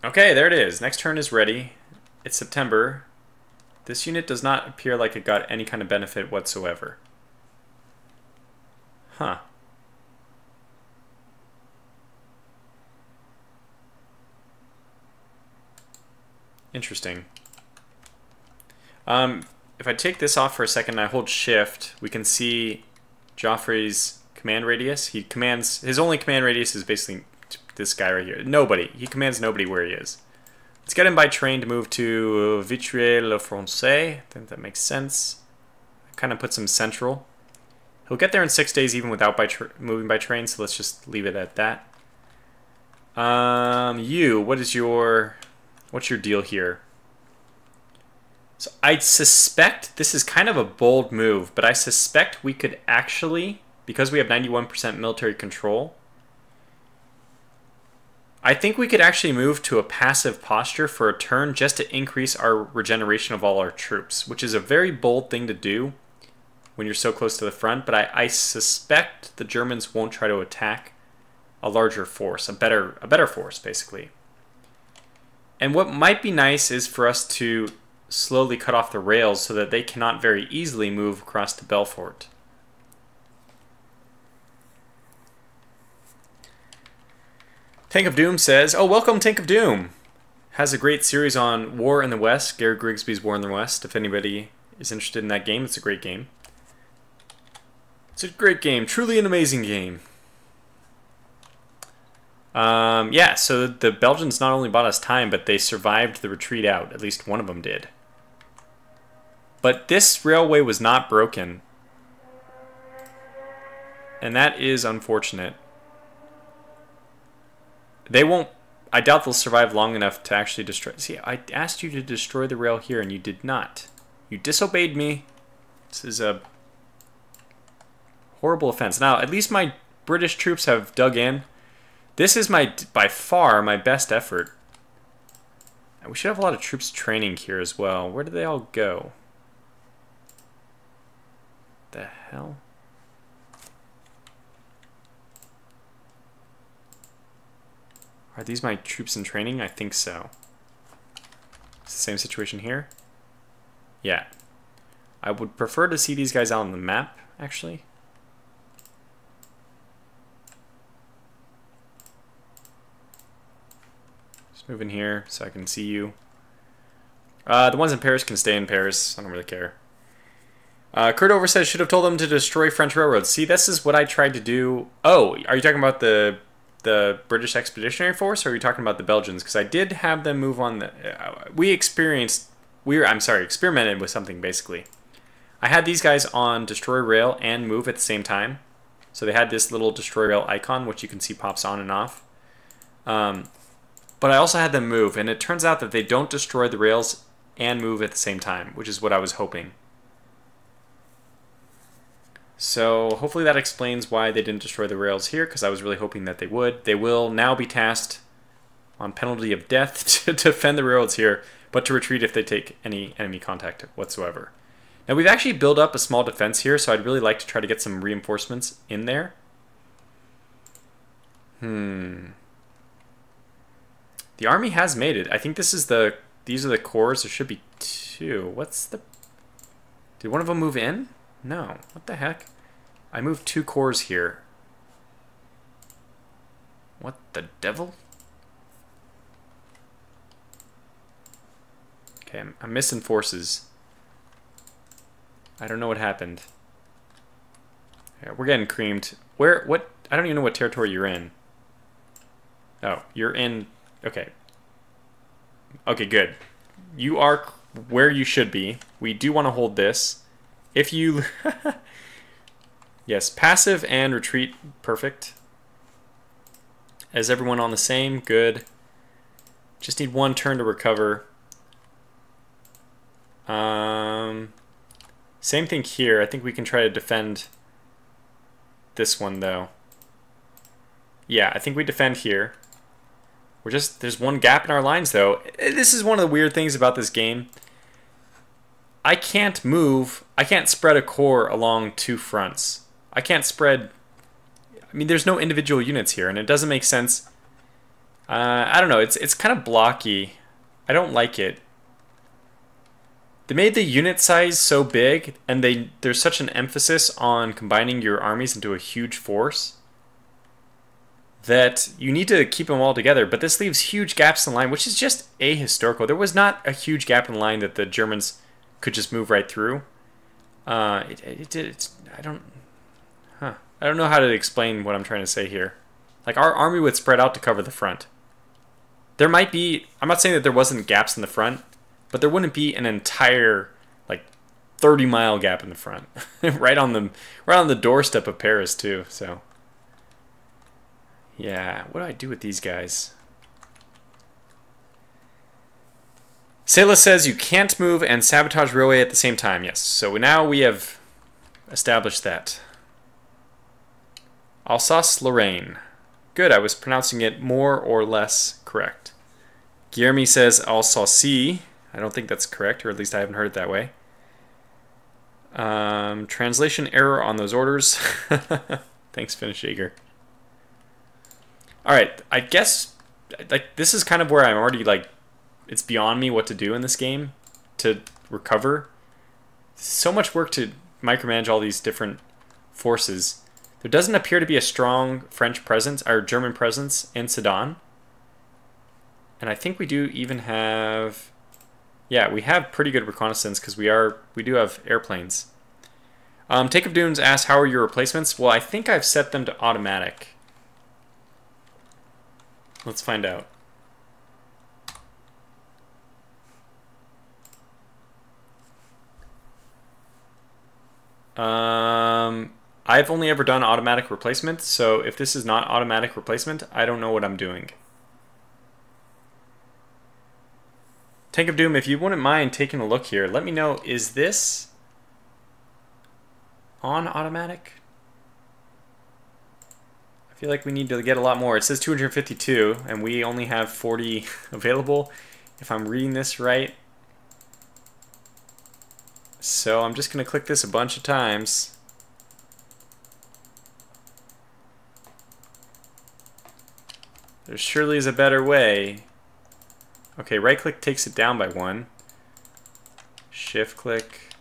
Okay, there it is. Next turn is ready. It's September. This unit does not appear like it got any kind of benefit whatsoever. Huh. Interesting. If I take this off for a second and I hold shift, we can see Joffrey's command radius. His only command radius is basically this guy right here. Nobody. He commands nobody where he is. Let's get him by train to move to Vitry-le-Français. I think that makes sense. Kind of puts him central. He'll get there in 6 days even without moving by train, so let's just leave it at that. What's your deal here? So I suspect, this is kind of a bold move, but I suspect we could actually, because we have 91% military control, I think we could actually move to a passive posture for a turn just to increase our regeneration of all our troops, which is a very bold thing to do when you're so close to the front, but I suspect the Germans won't try to attack a larger force, a better force, basically. And what might be nice is for us to slowly cut off the rails so that they cannot very easily move across to Belfort. Tank of Doom says, oh, welcome Tank of Doom. Has a great series on War in the West, Gary Grigsby's War in the West. If anybody is interested in that game, it's a great game. It's a great game, truly an amazing game. Yeah, so the Belgians not only bought us time, but they survived the retreat out. At least one of them did. But this railway was not broken. And that is unfortunate. They won't... I doubt they'll survive long enough to actually destroy... See, I asked you to destroy the rail here, and you did not. You disobeyed me. This is a horrible offense. Now, at least my British troops have dug in. This is by far my best effort. And we should have a lot of troops training here as well. Where did they all go? The hell? Are these my troops in training? I think so. It's the same situation here. Yeah. I would prefer to see these guys out on the map, actually. Just move in here so I can see you. The ones in Paris can stay in Paris. I don't really care. Kurt Over says, should have told them to destroy French railroads. See, this is what I tried to do. Oh, are you talking about the British Expeditionary Force, or are you talking about the Belgians? Because I did have them move on the... experimented with something, basically. I had these guys on Destroy Rail and Move at the same time. So they had this little Destroy Rail icon, which you can see pops on and off. But I also had them move, and it turns out that they don't destroy the rails and move at the same time, which is what I was hoping. So hopefully that explains why they didn't destroy the rails here, because I was really hoping that they would. They will now be tasked on penalty of death to defend the railroads here, but to retreat if they take any enemy contact whatsoever. Now we've actually built up a small defense here, so I'd really like to try to get some reinforcements in there. The army has made it. I think this is these are the cores. There should be two. What's the... Did one of them move in? No. What the heck? I moved 2 cores here. What the devil? Okay, I'm missing forces. I don't know what happened. Yeah, we're getting creamed. Where? What? I don't even know what territory you're in. Oh, you're in... Okay. Okay, good. You are where you should be. We do want to hold this. If you... Yes, passive and retreat. Perfect. Is everyone on the same? Good. Just need 1 turn to recover. Same thing here. I think we can try to defend this one, though. Yeah, I think we defend here. There's 1 gap in our lines, though. This is one of the weird things about this game. I can't spread a corps along 2 fronts. I can't spread... I mean, there's no individual units here, and it doesn't make sense. I don't know, it's kind of blocky. I don't like it. They made the unit size so big, and there's such an emphasis on combining your armies into a huge force that you need to keep them all together, but this leaves huge gaps in the line, which is just ahistorical. There was not a huge gap in the line that the Germans could just move right through. I don't know how to explain what I'm trying to say here. Like, our army would spread out to cover the front. There might be, I'm not saying that there wasn't gaps in the front, but there wouldn't be an entire, like, 30-mile gap in the front. right on the doorstep of Paris, too, so... Yeah, what do I do with these guys? Sayla says you can't move and sabotage railway at the same time. Yes, so now we have established that. Alsace-Lorraine. Good, I was pronouncing it more or less correct. Guillermi says Alsace. I don't think that's correct, or at least I haven't heard it that way. Translation error on those orders. Thanks, Finish Eager. Alright, I guess like this is kind of where I'm already like, it's beyond me what to do in this game to recover. So much work to micromanage all these different forces. There doesn't appear to be a strong French presence or German presence in Sedan. And I think we do even have, yeah, we have pretty good reconnaissance because we do have airplanes. Take of Dunes asks, how are your replacements? Well, I think I've set them to automatic. Let's find out. I've only ever done automatic replacement, so if this is not automatic replacement, I don't know what I'm doing. Tank of Doom, if you wouldn't mind taking a look here, let me know, is this on automatic? I feel like we need to get a lot more. It says 252, and we only have 40 available, if I'm reading this right. So I'm just going to click this a bunch of times. There surely is a better way. Okay, right click takes it down by 1. Shift click.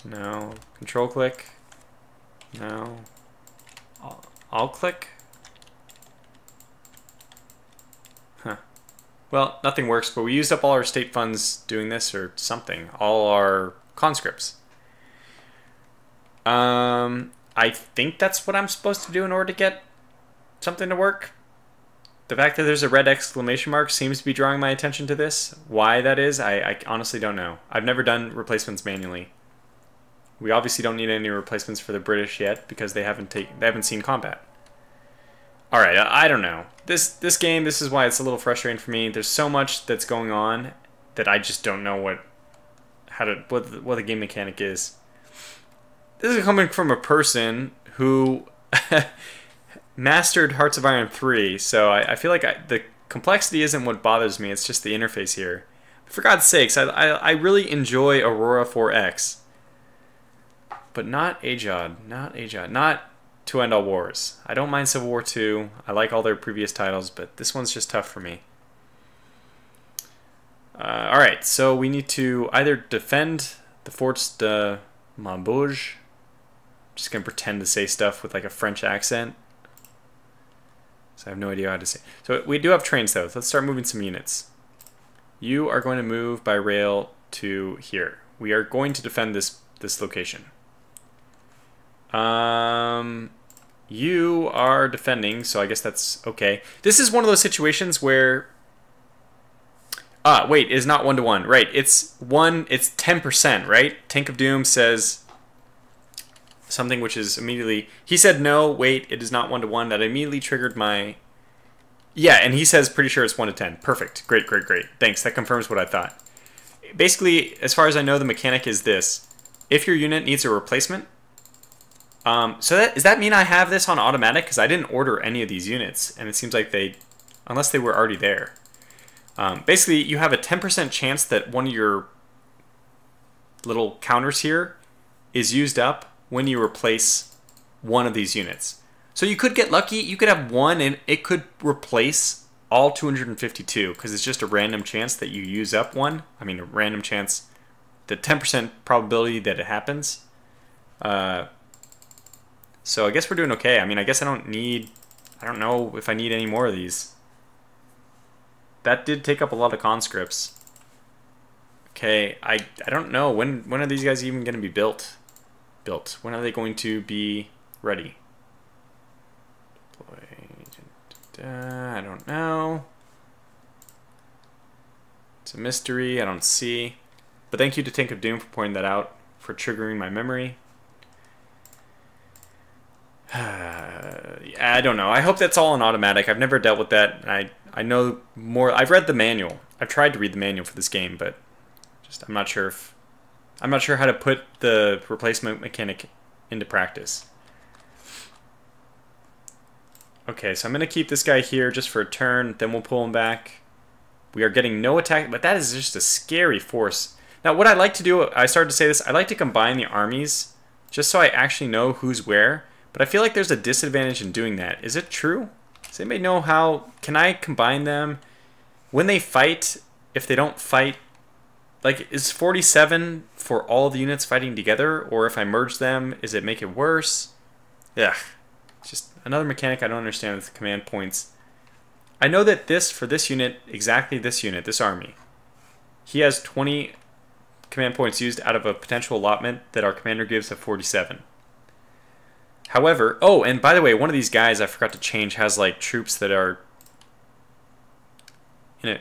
No. Control click. No. Alt click. Huh. Well, nothing works, but we used up all our state funds doing this or something. All our conscripts. I think that's what I'm supposed to do in order to get something to work. The fact that there's a red exclamation mark seems to be drawing my attention to this. Why that is, I honestly don't know. I've never done replacements manually. We obviously don't need any replacements for the British yet because they haven't seen combat. All right, I don't know. This game, this is why it's a little frustrating for me. There's so much that's going on that I just don't know what the game mechanic is. this is coming from a person who mastered Hearts of Iron 3, so I feel like the complexity isn't what bothers me, it's just the interface here. For God's sakes, I really enjoy Aurora 4X. But not AGEOD, not To End All Wars. I don't mind Civil War 2, I like all their previous titles, but this one's just tough for me. Alright, so we need to either defend the Forts de Maubeuge. Just gonna pretend to say stuff with like a French accent. So I have no idea how to say. So we do have trains though. Let's start moving some units. You are going to move by rail to here. We are going to defend this location. You are defending, so I guess that's okay. This is one of those situations where wait, it's not 1-to-1. Right, it's 10%, right? Tank of Doom says something which is immediately... He said, no, wait, it is not 1-to-1. That immediately triggered my... Yeah, and he says pretty sure it's 1-to-10. Perfect. Great, great, great. Thanks, that confirms what I thought. Basically, as far as I know, the mechanic is this. If your unit needs a replacement... does that mean I have this on automatic? Because I didn't order any of these units, and it seems like they... Unless they were already there. Basically, you have a 10% chance that one of your little counters here is used up when you replace one of these units. So you could get lucky, you could have one and it could replace all 252 because it's just a random chance that you use up one. I mean, a random chance, the 10% probability that it happens. So I guess we're doing okay. I mean, I guess I don't know if I need any more of these. That did take up a lot of conscripts. Okay, I don't know. When are these guys even going to be built? When are they going to be ready? I don't know. It's a mystery. I don't see. But thank you to Tank of Doom for pointing that out, for triggering my memory. I don't know. I hope that's all on automatic. I've never dealt with that. I know more. I've read the manual. I've tried to read the manual for this game, but just I'm not sure how to put the replacement mechanic into practice. Okay, so I'm going to keep this guy here just for a turn, then we'll pull him back. We are getting no attack, but that is just a scary force. Now, what I like to do, I started to say this, I like to combine the armies just so I actually know who's where, but I feel like there's a disadvantage in doing that. Is it true? Does anybody know how? Can I combine them? When they fight, if they don't fight, like, is 47 for all the units fighting together? Or if I merge them, does it make it worse? Yeah, just another mechanic I don't understand with the command points. I know that for this unit, exactly this unit, this army, he has 20 command points used out of a potential allotment that our commander gives of 47. However, oh, and by the way, one of these guys I forgot to change has like troops that are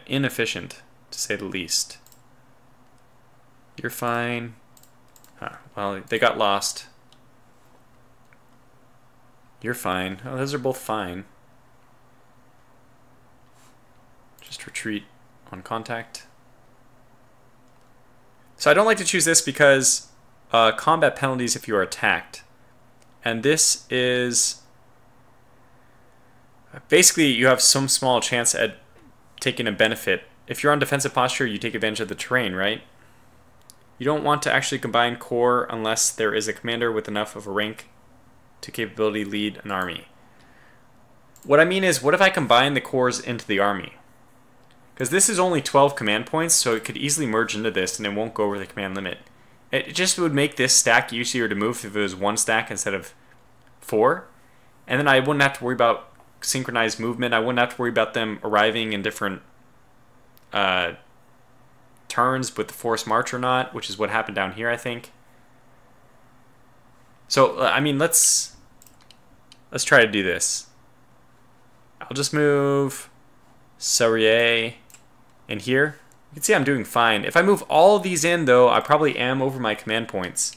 inefficient, to say the least. You're fine. Huh, well, they got lost. You're fine. Oh, those are both fine. Just retreat on contact. So I don't like to choose this because combat penalties if you are attacked. And this is... Basically, you have some small chance at taking a benefit. If you're on defensive posture, you take advantage of the terrain, right? You don't want to actually combine corps unless there is a commander with enough of a rank to capability lead an army. What I mean is, what if I combine the corps into the army? Because this is only 12 command points, so it could easily merge into this and it won't go over the command limit. It just would make this stack easier to move if it was one stack instead of 4. And then I wouldn't have to worry about synchronized movement. I wouldn't have to worry about them arriving in different turns with the forced march or not, which is what happened down here, I think. So, I mean, let's try to do this. I'll just move Serrier in here. You can see I'm doing fine. If I move all of these in, though, I probably am over my command points.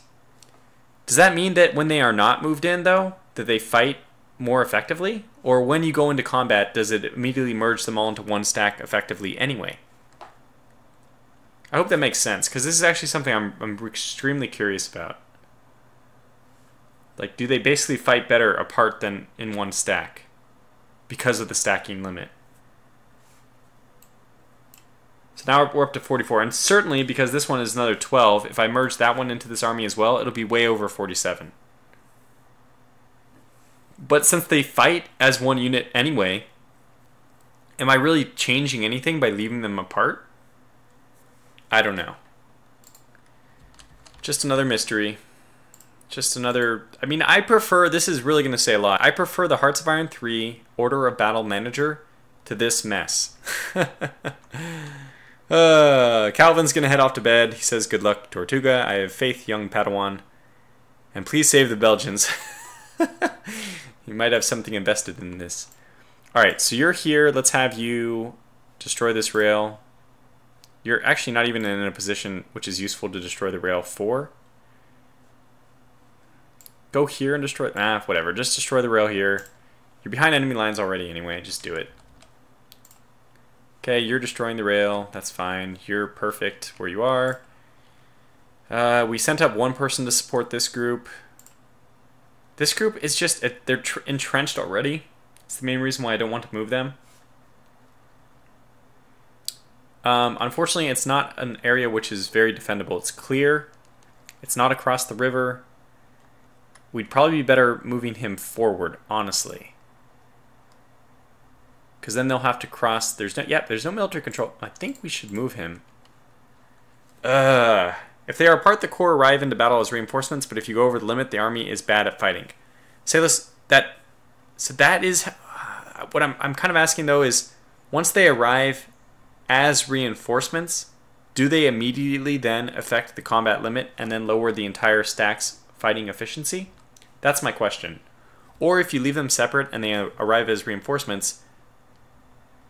Does that mean that when they are not moved in, though, that they fight more effectively? Or when you go into combat, does it immediately merge them all into one stack effectively anyway? I hope that makes sense, because this is actually something I'm extremely curious about. Like, do they basically fight better apart than in one stack because of the stacking limit? So now we're up to 44, and certainly because this one is another 12, if I merge that one into this army as well, it'll be way over 47. But since they fight as one unit anyway, am I really changing anything by leaving them apart? I don't know. Just another mystery. Just another... I mean, I prefer... This is really going to say a lot. I prefer the Hearts of Iron 3 Order of Battle Manager to this mess. Calvin's going to head off to bed. He says, good luck, Tortuga. I have faith, young Padawan. And please save the Belgians. You might have something invested in this. Alright, so you're here. Let's have you destroy this rail. You're actually not even in a position which is useful to destroy the rail for. Go here and destroy... whatever. Just destroy the rail here. You're behind enemy lines already anyway. Just do it. Okay, you're destroying the rail. That's fine. You're perfect where you are. We sent up one person to support this group. This group is just... they're entrenched already. It's the main reason why I don't want to move them. Unfortunately, it's not an area which is very defendable. It's clear. It's not across the river. We'd probably be better moving him forward, honestly. Because then they'll have to cross... There's no military control. I think we should move him. If they are apart, the corps arrive into battle as reinforcements, but if you go over the limit, the army is bad at fighting. So that is... what I'm kind of asking, though, is once they arrive as reinforcements, do they immediately then affect the combat limit and then lower the entire stack's fighting efficiency? That's my question. Or if you leave them separate and they arrive as reinforcements,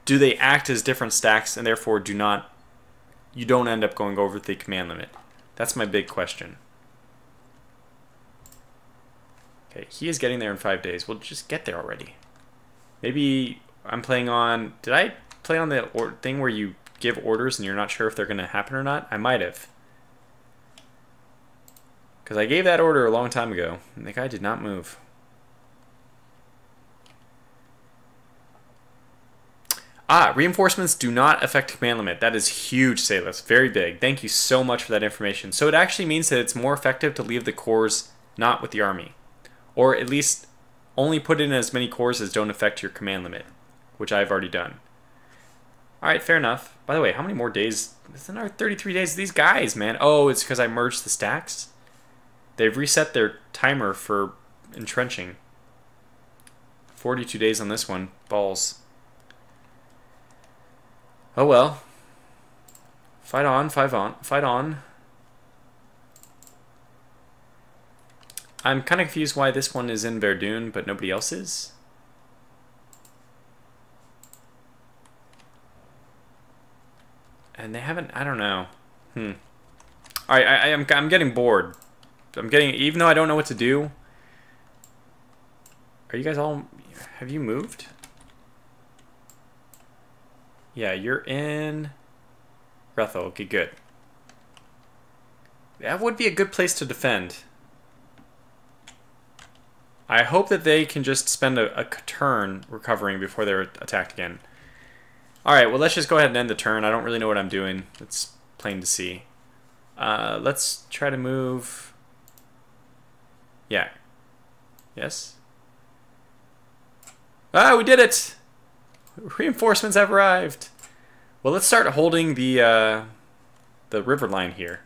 do they act as different stacks and therefore you don't end up going over the command limit? That's my big question. Okay, he is getting there in 5 days. We'll just get there already. Maybe I'm playing on... Did I play on the thing where you give orders and you're not sure if they're going to happen or not? I might have. Because I gave that order a long time ago, and the guy did not move. Reinforcements do not affect command limit. That is huge, Salas. Very big. Thank you so much for that information. So it actually means that it's more effective to leave the corps not with the army. Or at least only put in as many corps as don't affect your command limit, which I've already done. Alright, fair enough. By the way, how many more days? It's another 33 days. These guys, man. Oh, it's because I merged the stacks? They've reset their timer for entrenching. 42 days on this one. Balls. Oh well. Fight on, fight on, fight on. I'm kind of confused why this one is in Verdun, but nobody else is. And they haven't, I don't know. Alright, I'm getting bored. Even though I don't know what to do. Are you guys all, have you moved? Yeah, you're in Rethel. Okay, good. That would be a good place to defend. I hope that they can just spend a turn recovering before they're attacked again. Alright, well, let's just go ahead and end the turn. I don't really know what I'm doing. It's plain to see. Let's try to move... Yeah. Yes? Ah, we did it! Reinforcements have arrived. Well, let's start holding the river line here.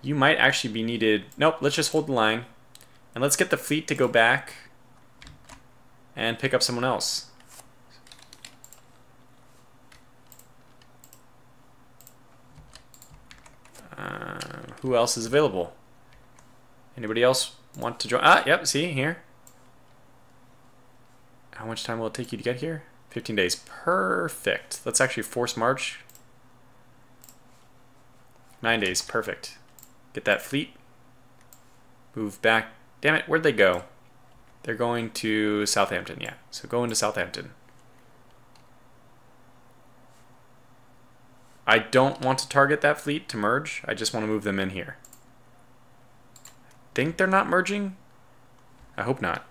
You might actually be needed... Nope, let's just hold the line. And let's get the fleet to go back and pick up someone else. Who else is available? Anybody else want to join? Ah, yep, see, here. How much time will it take you to get here? 15 days. Perfect. Let's actually force march. 9 days. Perfect. Get that fleet. Move back. Damn it, where'd they go? They're going to Southampton, yeah. So go into Southampton. I don't want to target that fleet to merge. I just want to move them in here. Think they're not merging? I hope not.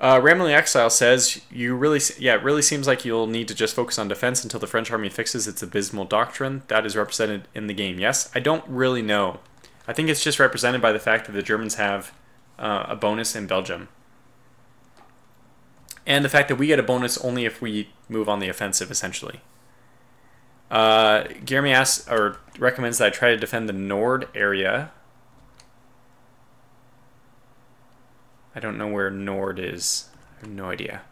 Rambling Exile says, it really seems like you'll need to just focus on defense until the French army fixes its abysmal doctrine. That is represented in the game. Yes, I don't really know. I think it's just represented by the fact that the Germans have a bonus in Belgium. And the fact that we get a bonus only if we move on the offensive, essentially. Jeremy asks, or recommends that I try to defend the Nord area. I don't know where Nord is. I have no idea.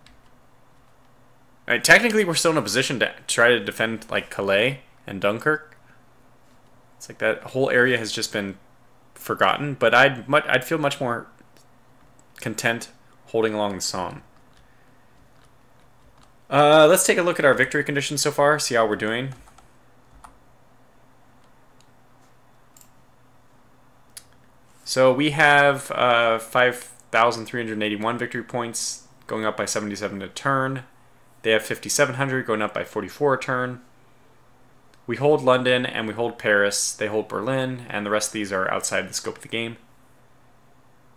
Alright, technically we're still in a position to try to defend like Calais and Dunkirk. It's like that whole area has just been forgotten, but I'd feel much more content holding along the Somme. Let's take a look at our victory conditions so far, see how we're doing. So we have 5,381 victory points, going up by 77 a turn. They have 5,700, going up by 44 a turn. We hold London and we hold Paris. They hold Berlin, and the rest of these are outside the scope of the game.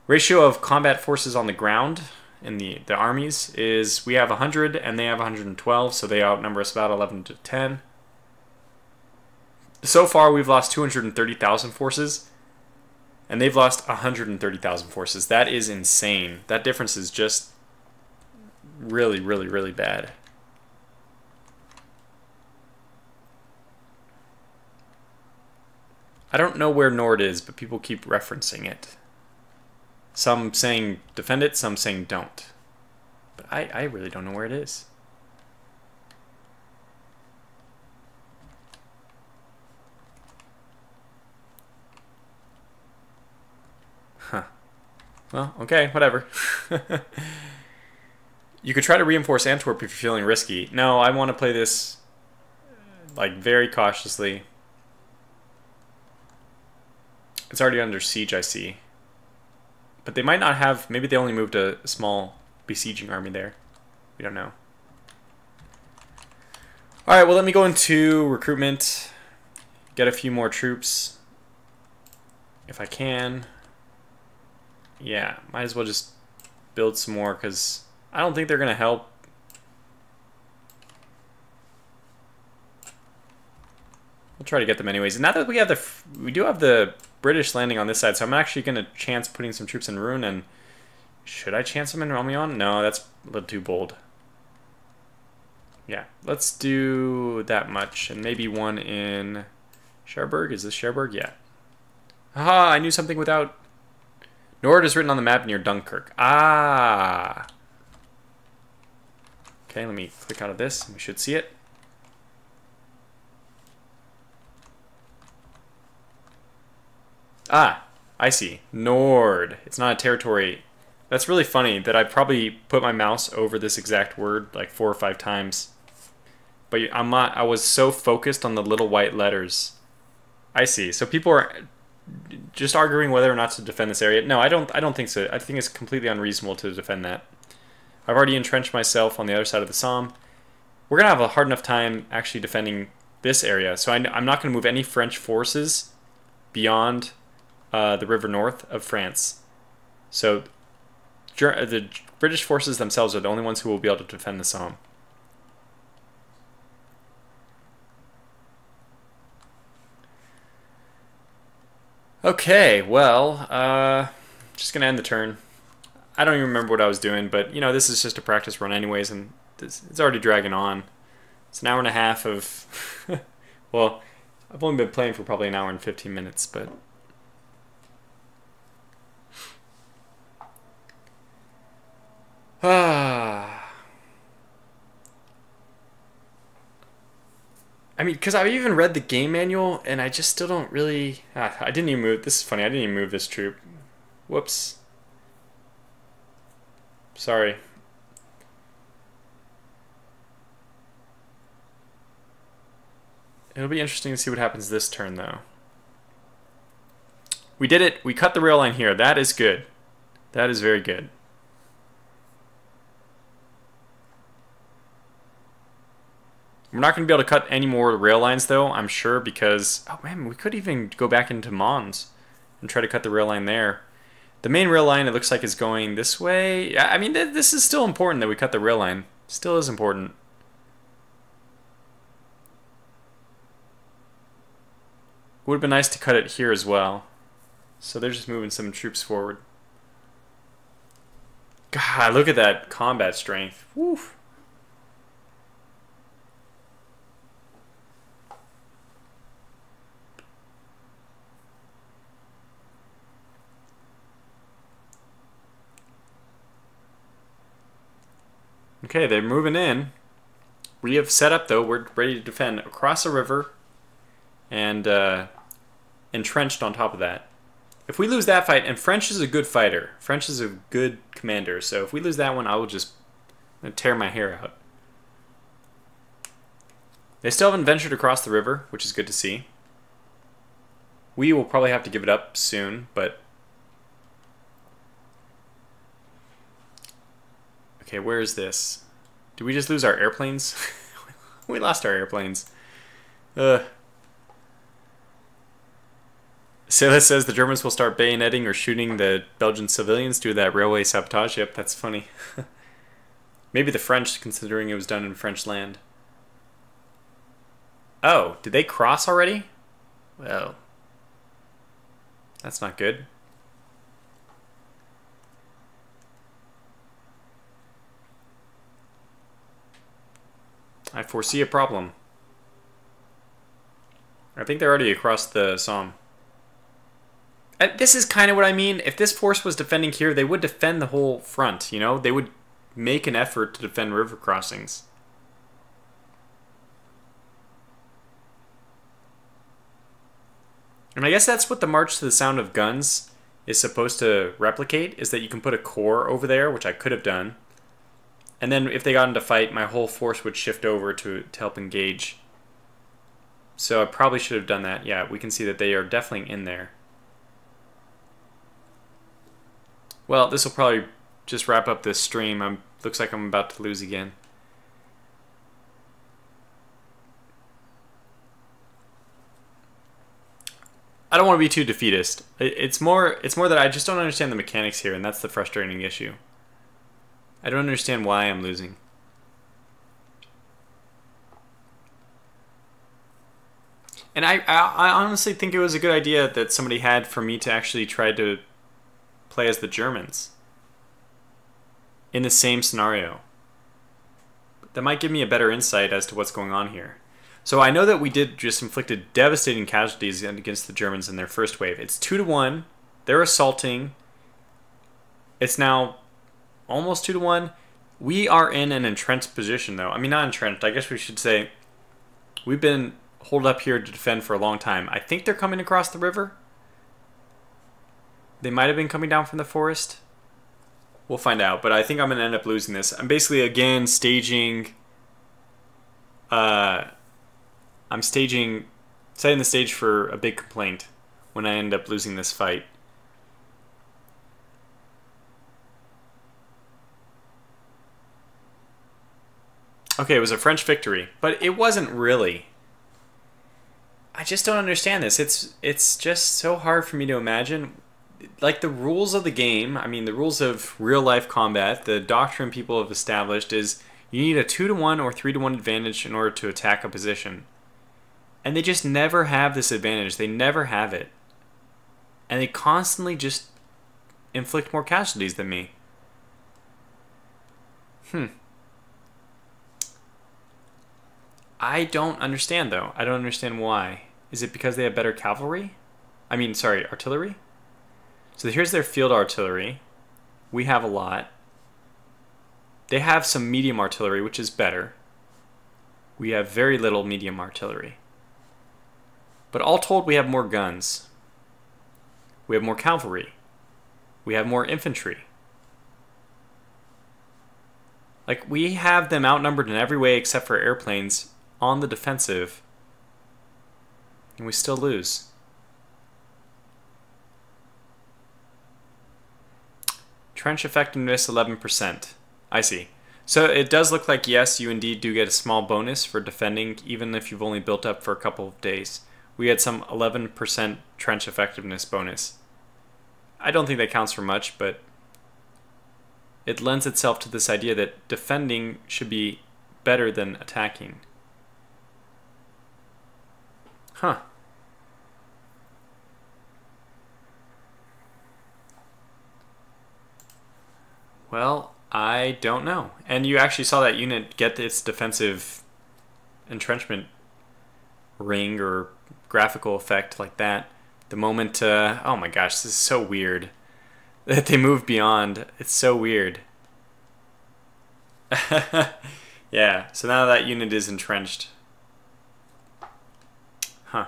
Ratio of combat forces on the ground in the armies is we have 100 and they have 112, so they outnumber us about 11 to 10. So far, we've lost 230,000 forces. And they've lost 130,000 forces. That is insane. That difference is just really, really, really bad. I don't know where Nord is, but people keep referencing it. Some saying defend it, some saying don't. But I really don't know where it is. Huh. Well, okay, whatever. You could try to reinforce Antwerp if you're feeling risky. No, I want to play this like very cautiously. It's already under siege, I see. But they might not have, maybe they only moved a small besieging army there. We don't know. Alright, well let me go into recruitment. Get a few more troops. If I can. Yeah, might as well just build some more because I don't think they're going to help. We'll try to get them anyways. And now that we have we do have the British landing on this side, so I'm actually going to chance putting some troops in Rouen. And should I chance them in Romion? No, that's a little too bold. Yeah, let's do that much, and maybe one in Cherbourg. Is this Cherbourg? Yeah. Haha, I knew something without. Nord is written on the map near Dunkirk. Ah. Okay, let me click out of this. We should see it. Ah, I see. Nord. It's not a territory. That's really funny that I probably put my mouse over this exact word like 4 or 5 times. But I'm not, I was so focused on the little white letters. I see. So people are just arguing whether or not to defend this area. No, I don't think so. I think it's completely unreasonable to defend that. I've already entrenched myself on the other side of the Somme. We're going to have a hard enough time actually defending this area. So I'm not going to move any French forces beyond the river north of France. So the British forces themselves are the only ones who will be able to defend the Somme. Okay, well, just going to end the turn. I don't even remember what I was doing, but, you know, this is just a practice run anyways, and it's already dragging on. It's an hour and a half of... well, I've only been playing for probably an hour and 15 minutes, but... I mean, because I've even read the game manual, and I just still don't really... I didn't even move... This is funny, I didn't even move this troop. Whoops. Sorry. It'll be interesting to see what happens this turn, though. We did it. We cut the rail line here. That is good. That is very good. We're not going to be able to cut any more rail lines, though, I'm sure, because... Oh, man, we could even go back into Mons and try to cut the rail line there. The main rail line, it looks like, is going this way. I mean, this is still important that we cut the rail line. Still is important. Would have been nice to cut it here as well. So they're just moving some troops forward. God, look at that combat strength. Woof. Okay, they're moving in. We have set up, though. We're ready to defend across a river and entrenched on top of that. If we lose that fight, and French is a good fighter. French is a good commander. So if we lose that one, I will just tear my hair out. They still haven't ventured across the river, which is good to see. We will probably have to give it up soon, but... Okay, where is this? Did we just lose our airplanes? We lost our airplanes. Silas says the Germans will start bayoneting or shooting the Belgian civilians due to that railway sabotage. Yep, that's funny. Maybe the French, considering it was done in French land. Oh, did they cross already? Well, that's not good. I foresee a problem. I think they're already across the Somme. This is kind of what I mean. If this force was defending here, they would defend the whole front, you know? They would make an effort to defend river crossings. And I guess that's what the March to the Sound of Guns is supposed to replicate, is that you can put a corps over there, which I could have done. And then if they got into fight, my whole force would shift over to help engage. So I probably should have done that. Yeah, we can see that they are definitely in there. Well, this will probably just wrap up this stream. Looks like I'm about to lose again. I don't want to be too defeatist. It's more that I just don't understand the mechanics here, and that's the frustrating issue. I don't understand why I'm losing. And I honestly think it was a good idea that somebody had for me to actually try to play as the Germans in the same scenario. That might give me a better insight as to what's going on here. So I know that we did just inflicted devastating casualties against the Germans in their first wave. It's 2-1. They're assaulting. It's now almost 2-1. We are in an entrenched position, though. I mean, not entrenched. I guess we should say we've been holed up here to defend for a long time. I think they're coming across the river. They might have been coming down from the forest. We'll find out, but I think I'm going to end up losing this. I'm basically, again, staging... I'm setting the stage for a big complaint when I end up losing this fight. Okay, it was a French victory, but it wasn't really. I just don't understand this. It's just so hard for me to imagine. Like, the rules of the game, I mean, the rules of real-life combat, the doctrine people have established is you need a 2-1 or 3-1 advantage in order to attack a position. And they just never have this advantage. They never have it. And they constantly just inflict more casualties than me. I don't understand, though. I don't understand why. Is it because they have better cavalry? I mean, sorry, artillery? So here's their field artillery. We have a lot. They have some medium artillery, which is better. We have very little medium artillery. But all told, we have more guns. We have more cavalry. We have more infantry. Like, we have them outnumbered in every way except for airplanes on the defensive. And we still lose. Trench effectiveness 11%. I see. So it does look like, yes, you indeed do get a small bonus for defending, even if you've only built up for a couple of days. We had some 11% trench effectiveness bonus. I don't think that counts for much, but it lends itself to this idea that defending should be better than attacking. Huh. Well, I don't know. And you actually saw that unit get its defensive entrenchment ring or graphical effect like that. The moment, oh my gosh, this is so weird. That they moved beyond. It's so weird. Yeah, so now that unit is entrenched. Huh.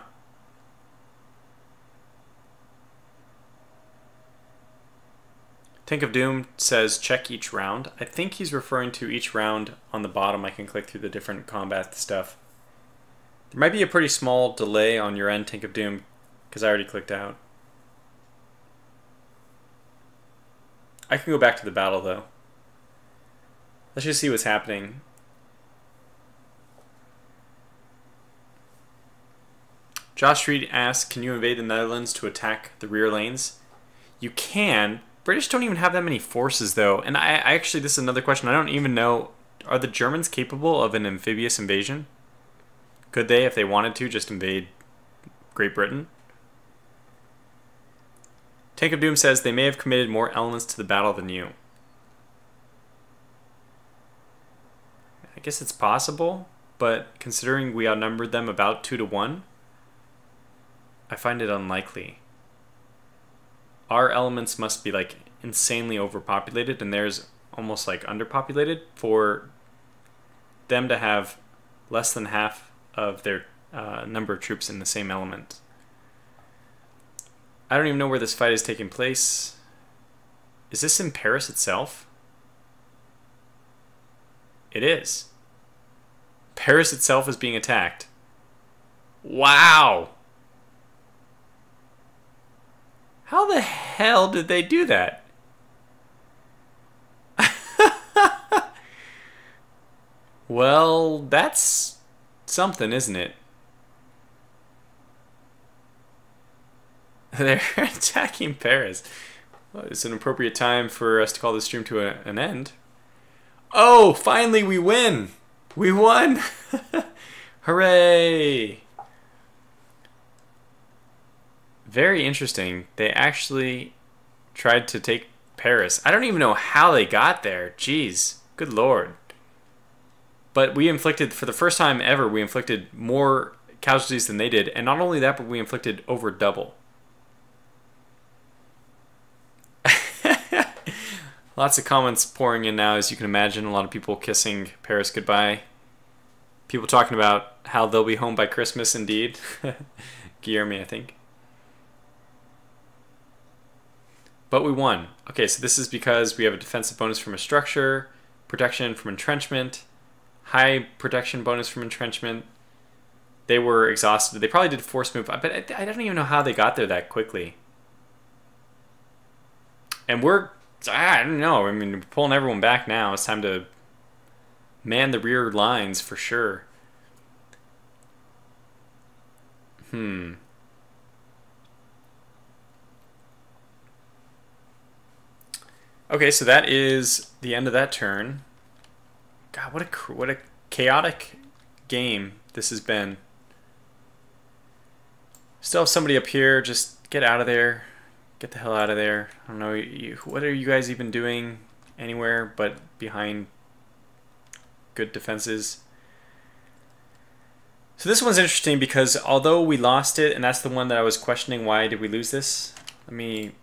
Tank of Doom says check each round. I think he's referring to each round on the bottom. I can click through the different combat stuff. There might be a pretty small delay on your end, Tank of Doom, because I already clicked out. I can go back to the battle though. Let's just see what's happening. Josh Street asks, can you invade the Netherlands to attack the rear lanes? You can. British don't even have that many forces though. And I actually, this is another question. I don't even know, are the Germans capable of an amphibious invasion? Could they, if they wanted to, just invade Great Britain? Tank of Doom says they may have committed more elements to the battle than you. I guess it's possible, but considering we outnumbered them about 2 to 1, I find it unlikely. Our elements must be like insanely overpopulated and theirs almost like underpopulated for them to have less than half of their number of troops in the same element. I don't even know where this fight is taking place. Is this in Paris itself? It is. Paris itself is being attacked. Wow! How the hell did they do that? Well, that's something, isn't it? They're attacking Paris. Well, it's an appropriate time for us to call this stream to an end. Oh, finally we win! We won! Hooray! Very interesting. They actually tried to take Paris. I don't even know how they got there. Jeez. Good lord. But we inflicted, for the first time ever, we inflicted more casualties than they did. And not only that, but we inflicted over double. Lots of comments pouring in now, as you can imagine. A lot of people kissing Paris goodbye. People talking about how they'll be home by Christmas, indeed. Guillermo, I think. But we won. Okay, so this is because we have a defensive bonus from a structure, protection from entrenchment, high protection bonus from entrenchment. They were exhausted. They probably did a force move, but I don't even know how they got there that quickly. And I don't know. I mean, we're pulling everyone back now. It's time to man the rear lines for sure. Okay, so that is the end of that turn. God, what a chaotic game this has been. Still have somebody up here. Just get out of there. Get the hell out of there. I don't know. What are you guys even doing anywhere but behind good defenses? So this one's interesting because although we lost it, and that's the one that I was questioning, why did we lose this? Let me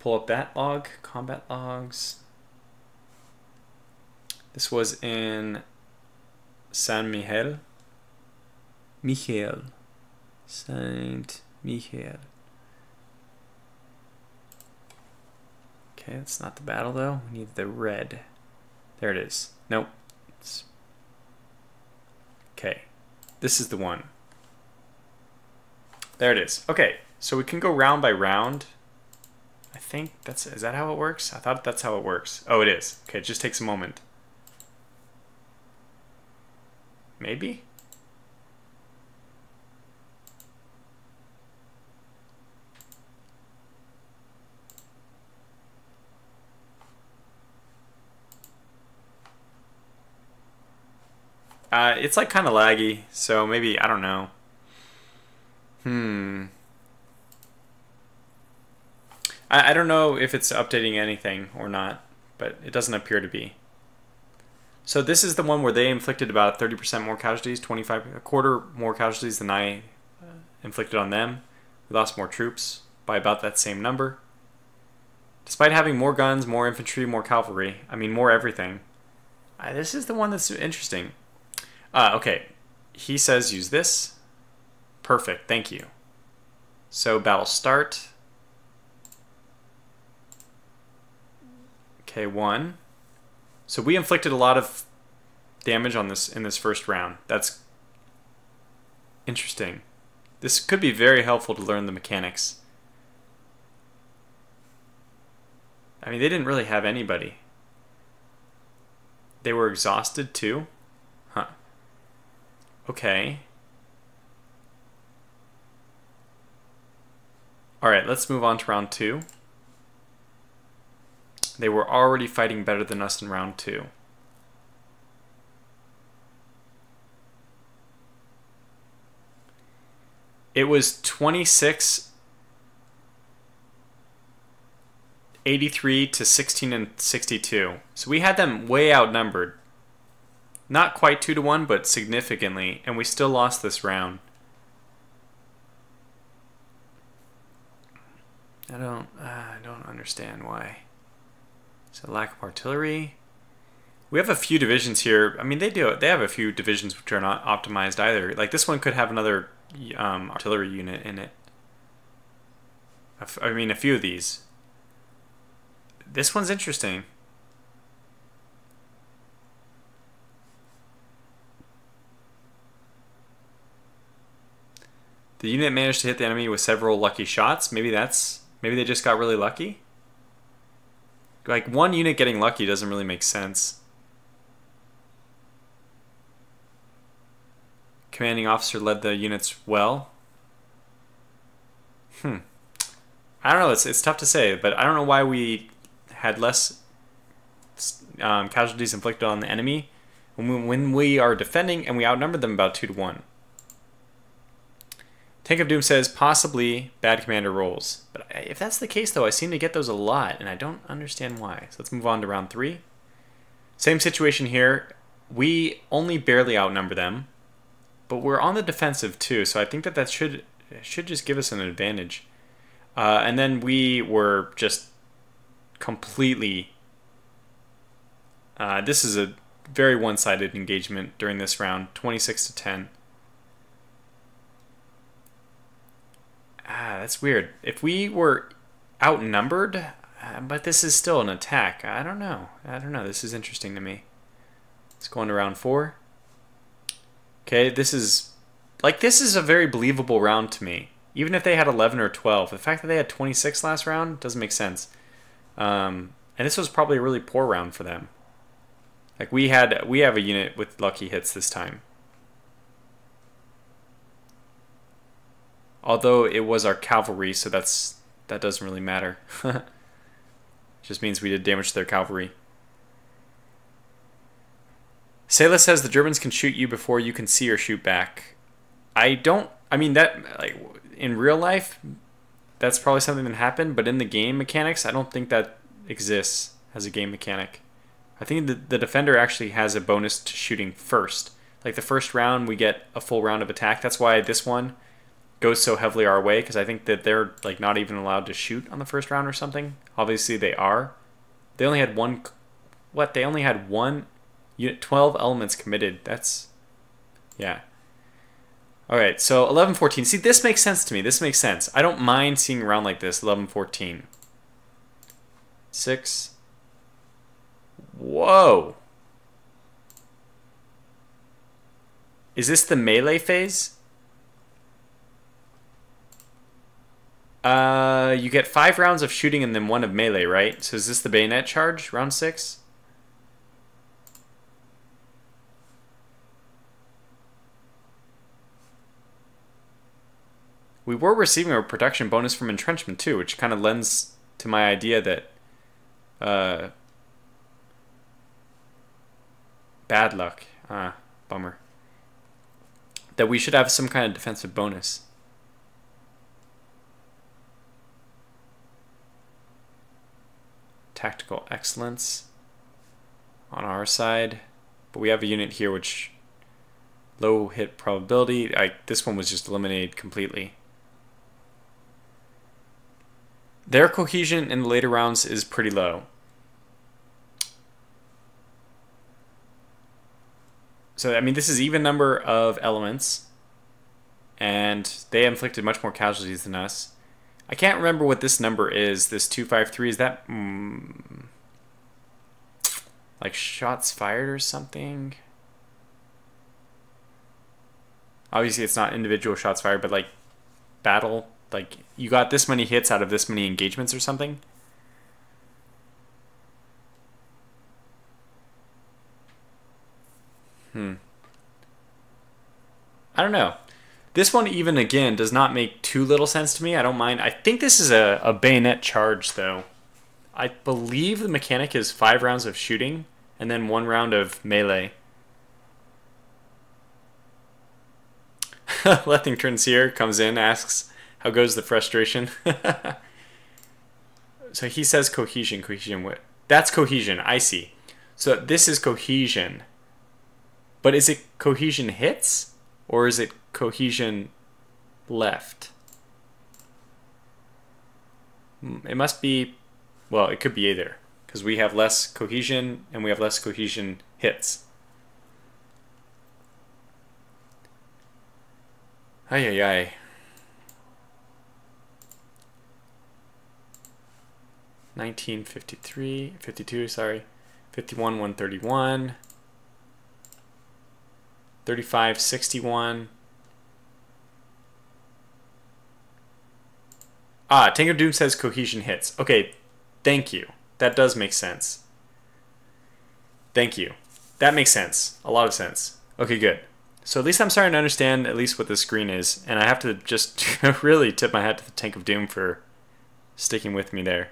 pull up that log, combat logs. This was in Saint Michel. Saint Michel. Okay, that's not the battle though. We need the red. There it is. Nope. Okay. This is the one. There it is. Okay, so we can go round by round. I think is that how it works? I thought that's how it works. Oh, it is. Okay, it just takes a moment. Maybe? It's like kind of laggy, so maybe, I don't know. I don't know if it's updating anything or not, but it doesn't appear to be. So this is the one where they inflicted about 30% more casualties, a quarter more casualties than I inflicted on them. We lost more troops by about that same number. Despite having more guns, more infantry, more cavalry, I mean more everything. This is the one that's interesting. Okay, he says use this. Perfect, thank you. So battle start. Okay, 1. So we inflicted a lot of damage on this in this first round. That's interesting. This could be very helpful to learn the mechanics. I mean, they didn't really have anybody. They were exhausted too? Huh. Okay. Alright, let's move on to round 2. They were already fighting better than us in round 2. It was 26-83 to 16-62. So we had them way outnumbered. Not quite 2-1, but significantly, and we still lost this round. I don't understand why. So lack of artillery. We have a few divisions here. I mean, they have a few divisions which are not optimized either. Like this one could have another artillery unit in it. I mean, a few of these. This one's interesting. The unit managed to hit the enemy with several lucky shots. Maybe they just got really lucky. Like, one unit getting lucky doesn't really make sense. Commanding officer led the units well. I don't know, it's tough to say, but I don't know why we had less casualties inflicted on the enemy when we are defending and we outnumbered them about 2-1. Tank of Doom says, possibly bad commander rolls. But if that's the case, though, I seem to get those a lot, and I don't understand why. So let's move on to round 3. Same situation here. We only barely outnumber them, but we're on the defensive, too, so I think that should just give us an advantage. And then we were just completely... this is a very one-sided engagement during this round, 26-10. That's weird. If we were outnumbered, but this is still an attack. I don't know. This is interesting to me. Let's go on to round 4. Okay, this is a very believable round to me. Even if they had 11 or 12. The fact that they had 26 last round doesn't make sense. And this was probably a really poor round for them. Like we have a unit with lucky hits this time. Although it was our cavalry, so that doesn't really matter. Just means we did damage to their cavalry. Sayla says the Germans can shoot you before you can see or shoot back. I mean, that, like, in real life, that's probably something that happened, but in the game mechanics, I don't think that exists as a game mechanic. I think the defender actually has a bonus to shooting first. Like the first round, we get a full round of attack. That's why this one goes so heavily our way, because I think that they're like not even allowed to shoot on the first round or something. Obviously they are. They only had one. What? They only had one unit, 12 elements committed. That's, yeah. All right, so 11-14. See, this makes sense to me. This makes sense. I don't mind seeing a round like this. 11-14. 6. Whoa. Is this the melee phase? You get 5 rounds of shooting and then 1 of melee, right? So is this the bayonet charge, round 6? We were receiving a protection bonus from entrenchment too, which kind of lends to my idea that bad luck. Bummer. That we should have some kind of defensive bonus. Tactical excellence on our side. But we have a unit here which low hit probability. This one was just eliminated completely. Their cohesion in the later rounds is pretty low. So, I mean, this is even number of elements, and they inflicted much more casualties than us. I can't remember what this number is, this 253. Is that like shots fired or something? Obviously, it's not individual shots fired, but like battle. Like, you got this many hits out of this many engagements or something. I don't know. This one, even again, does not make too little sense to me. I don't mind. I think this is a bayonet charge, though. I believe the mechanic is 5 rounds of shooting and then 1 round of melee. Lething Trinseer comes in, asks, how goes the frustration? So he says cohesion. Cohesion, what? That's cohesion, I see. So this is cohesion. But is it cohesion hits? Or is it cohesion left? It must be, well, it could be either. Because we have less cohesion and we have less cohesion hits. Ay, ay, ay. 1953, 52, sorry. 51, 131. 35, 61. Tango Doom says cohesion hits. Okay, thank you. That does make sense. Thank you. That makes sense. A lot of sense. Okay, good. So at least I'm starting to understand at least what the screen is, and I have to just really tip my hat to the Tank of Doom for sticking with me there.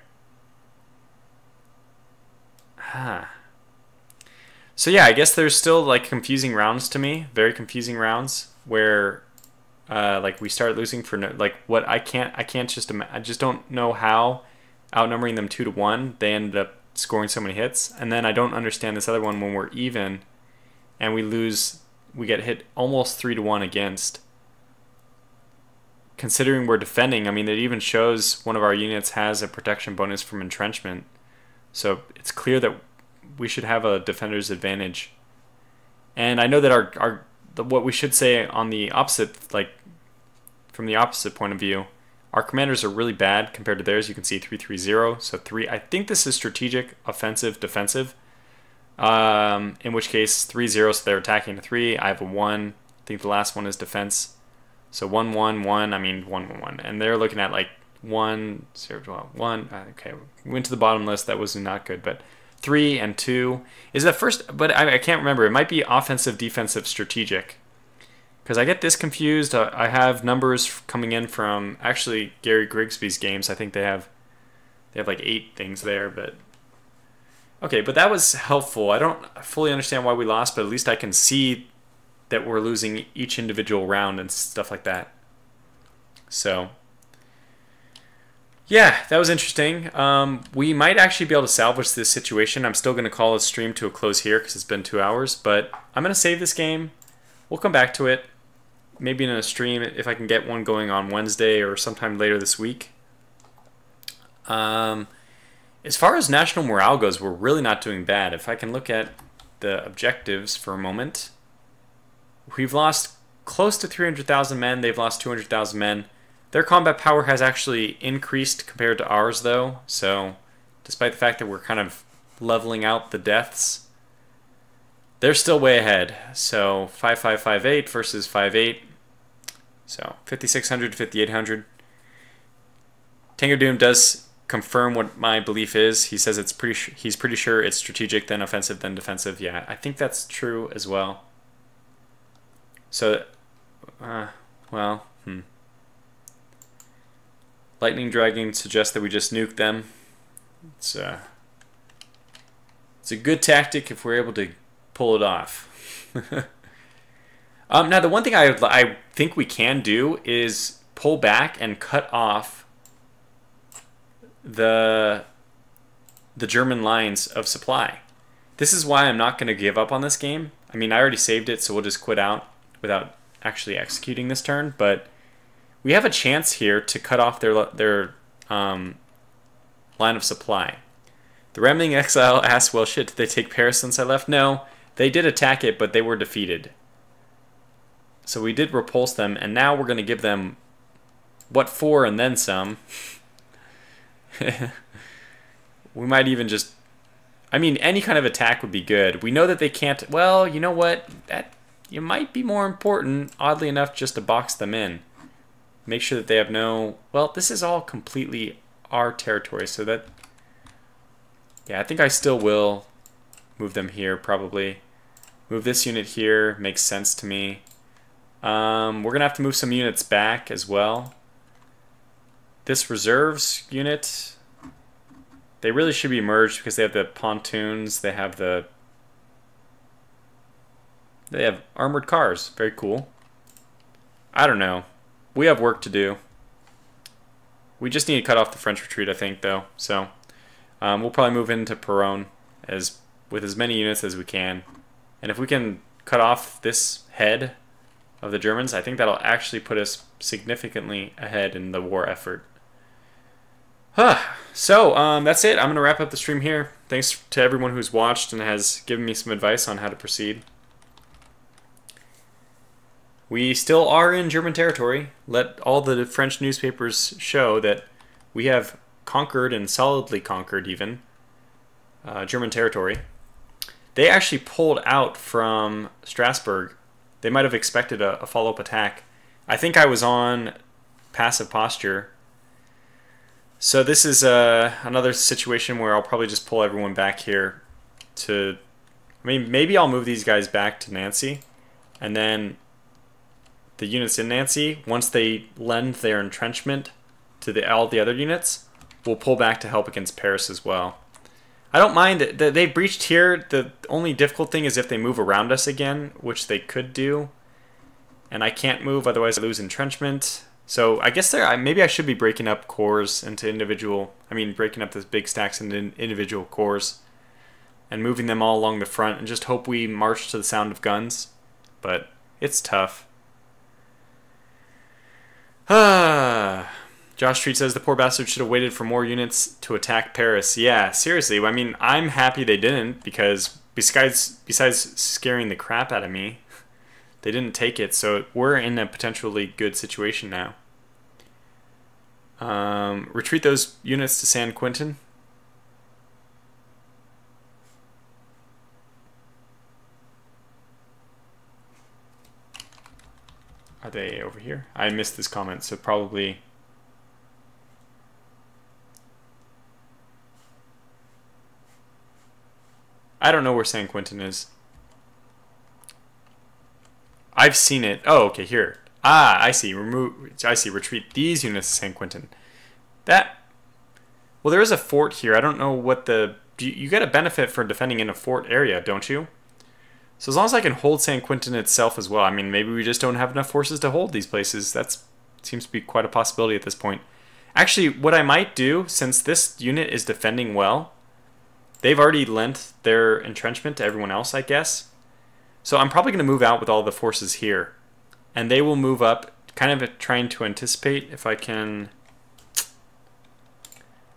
So yeah, I guess there's still like confusing rounds to me, very confusing rounds where like we start losing for like what I just don't know how outnumbering them 2-1 they ended up scoring so many hits, and then I don't understand this other one when we're even and we get hit almost 3-1 against. Considering we're defending, I mean, it even shows one of our units has a protection bonus from entrenchment, so it's clear that we should have a defender's advantage. And I know that what we should say on the opposite, like from the opposite point of view, our commanders are really bad compared to theirs. You can see 3-3-0. So 3. I think this is strategic, offensive, defensive. In which case 3-0. So they're attacking to 3. I have a 1. I think the last one is defense. So 1-1-1. I mean 1-1-1. And they're looking at like 1-0-1. Okay, we went to the bottom list. That was not good, but 3 and 2 is the first, but I can't remember. It might be offensive, defensive, strategic, because I get this confused. I have numbers coming in from actually Gary Grigsby's games. I think they have like 8 things there, but okay. But that was helpful. I don't fully understand why we lost, but at least I can see that we're losing each individual round and stuff like that. So yeah, that was interesting. We might actually be able to salvage this situation. I'm still going to call this stream to a close here because it's been 2 hours, but I'm going to save this game. We'll come back to it, maybe in a stream if I can get one going on Wednesday or sometime later this week. As far as national morale goes, we're really not doing bad. If I can look at the objectives for a moment, we've lost close to 300,000 men. They've lost 200,000 men. Their combat power has actually increased compared to ours, though. So, despite the fact that we're kind of leveling out the deaths, they're still way ahead. So, 5558 versus 58. So, 5600 to 5800. Tango Doom does confirm what my belief is. He says he's pretty sure it's strategic, then offensive, then defensive. Yeah, I think that's true as well. So, well, Lightning Dragon suggests that we just nuke them. It's a good tactic if we're able to pull it off. Now, the one thing I think we can do is pull back and cut off the German lines of supply. This is why I'm not going to give up on this game. I mean, I already saved it, so we'll just quit out without actually executing this turn. But we have a chance here to cut off their line of supply. The Rambling Exile asks, well, shit, did they take Paris since I left? No, they did attack it, but they were defeated. So we did repulse them, and now we're going to give them what for and then some. We might even just... I mean, any kind of attack would be good. We know that they can't... Well, you know what? It might be more important, oddly enough, just to box them in. Make sure that they have no... Well, this is all completely our territory, so that... Yeah, I think I still will move them here, probably. Move this unit here. Makes sense to me. We're going to have to move some units back as well. This reserves unit... They really should be merged because they have the pontoons, they have armored cars. Very cool. I don't know. We have work to do. We just need to cut off the French retreat, I think, though. So we'll probably move into Peronne with as many units as we can. And if we can cut off this head of the Germans, I think that'll actually put us significantly ahead in the war effort. So, that's it. I'm going to wrap up the stream here. Thanks to everyone who's watched and has given me some advice on how to proceed. We still are in German territory. Let all the French newspapers show that we have conquered, and solidly conquered even, German territory. They actually pulled out from Strasbourg. They might have expected a follow-up attack. I think I was on passive posture. So this is another situation where I'll probably just pull everyone back here to... I mean, maybe I'll move these guys back to Nancy. And then the units in Nancy, once they lend their entrenchment to all the other units, will pull back to help against Paris as well. I don't mind that they breached here. The only difficult thing is if they move around us again, which they could do. And I can't move, otherwise I lose entrenchment. So I guess maybe I should be breaking up corps into individual... I mean, breaking up those big stacks into individual corps. And moving them all along the front and just hope we march to the sound of guns. But it's tough. Josh Street says the poor bastard should have waited for more units to attack Paris. Yeah, seriously. I mean, I'm happy they didn't, because besides scaring the crap out of me, they didn't take it. So we're in a potentially good situation now. Retreat those units to San Quentin. Are they over here? I missed this comment, so probably... I don't know where San Quentin is. I've seen it. Oh, okay, here. Ah, I see. Retreat these units to San Quentin. Well, there is a fort here. I don't know what the... You get a benefit for defending in a fort area, don't you? So as long as I can hold San Quentin itself as well. I mean, maybe we just don't have enough forces to hold these places. That seems to be quite a possibility at this point. Actually, what I might do, since this unit is defending well, they've already lent their entrenchment to everyone else, I guess. So I'm probably going to move out with all the forces here. And they will move up, kind of trying to anticipate if I can...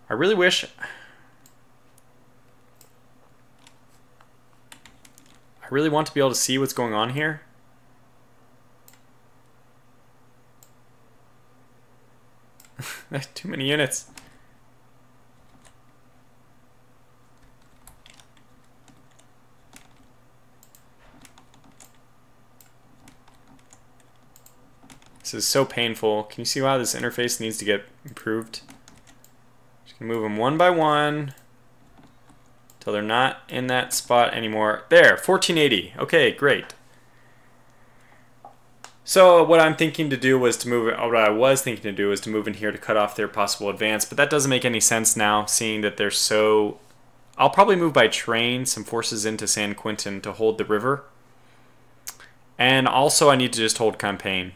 I really wish... I really want to be able to see what's going on here. Too many units. This is so painful. Can you see how this interface needs to get improved? Just gonna move them one by one until they're not in that spot anymore. There, 1480. Okay, great. So what I'm thinking to do was to move, or what I was thinking to do is to move in here to cut off their possible advance, but that doesn't make any sense now, seeing that they're so... I'll probably move by train some forces into San Quentin to hold the river. And also I need to just hold Campaign.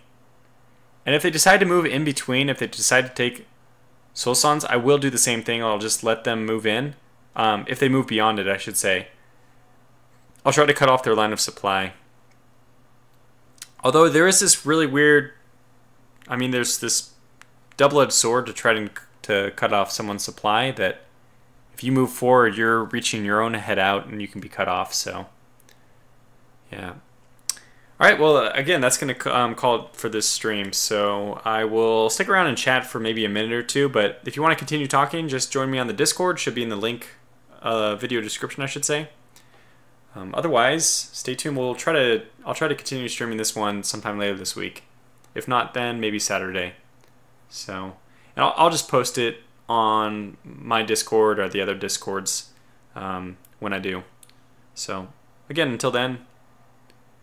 And if they decide to move in between, if they decide to take Soissons, I will do the same thing. I'll just let them move in. If they move beyond it, I should say. I'll try to cut off their line of supply. Although there is this really weird... I mean, there's this double-edged sword to try to cut off someone's supply that if you move forward, you're reaching your own head out and you can be cut off, so... Yeah. Alright, well, again, that's going to call it for this stream, so I will stick around and chat for maybe a minute or two, but if you want to continue talking, just join me on the Discord. Should be in the link, video description, I should say. Otherwise, stay tuned. I'll try to continue streaming this one sometime later this week. If not, then maybe Saturday. So, and I'll just post it on my Discord or the other Discords when I do. So, again, until then,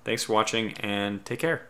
thanks for watching and take care.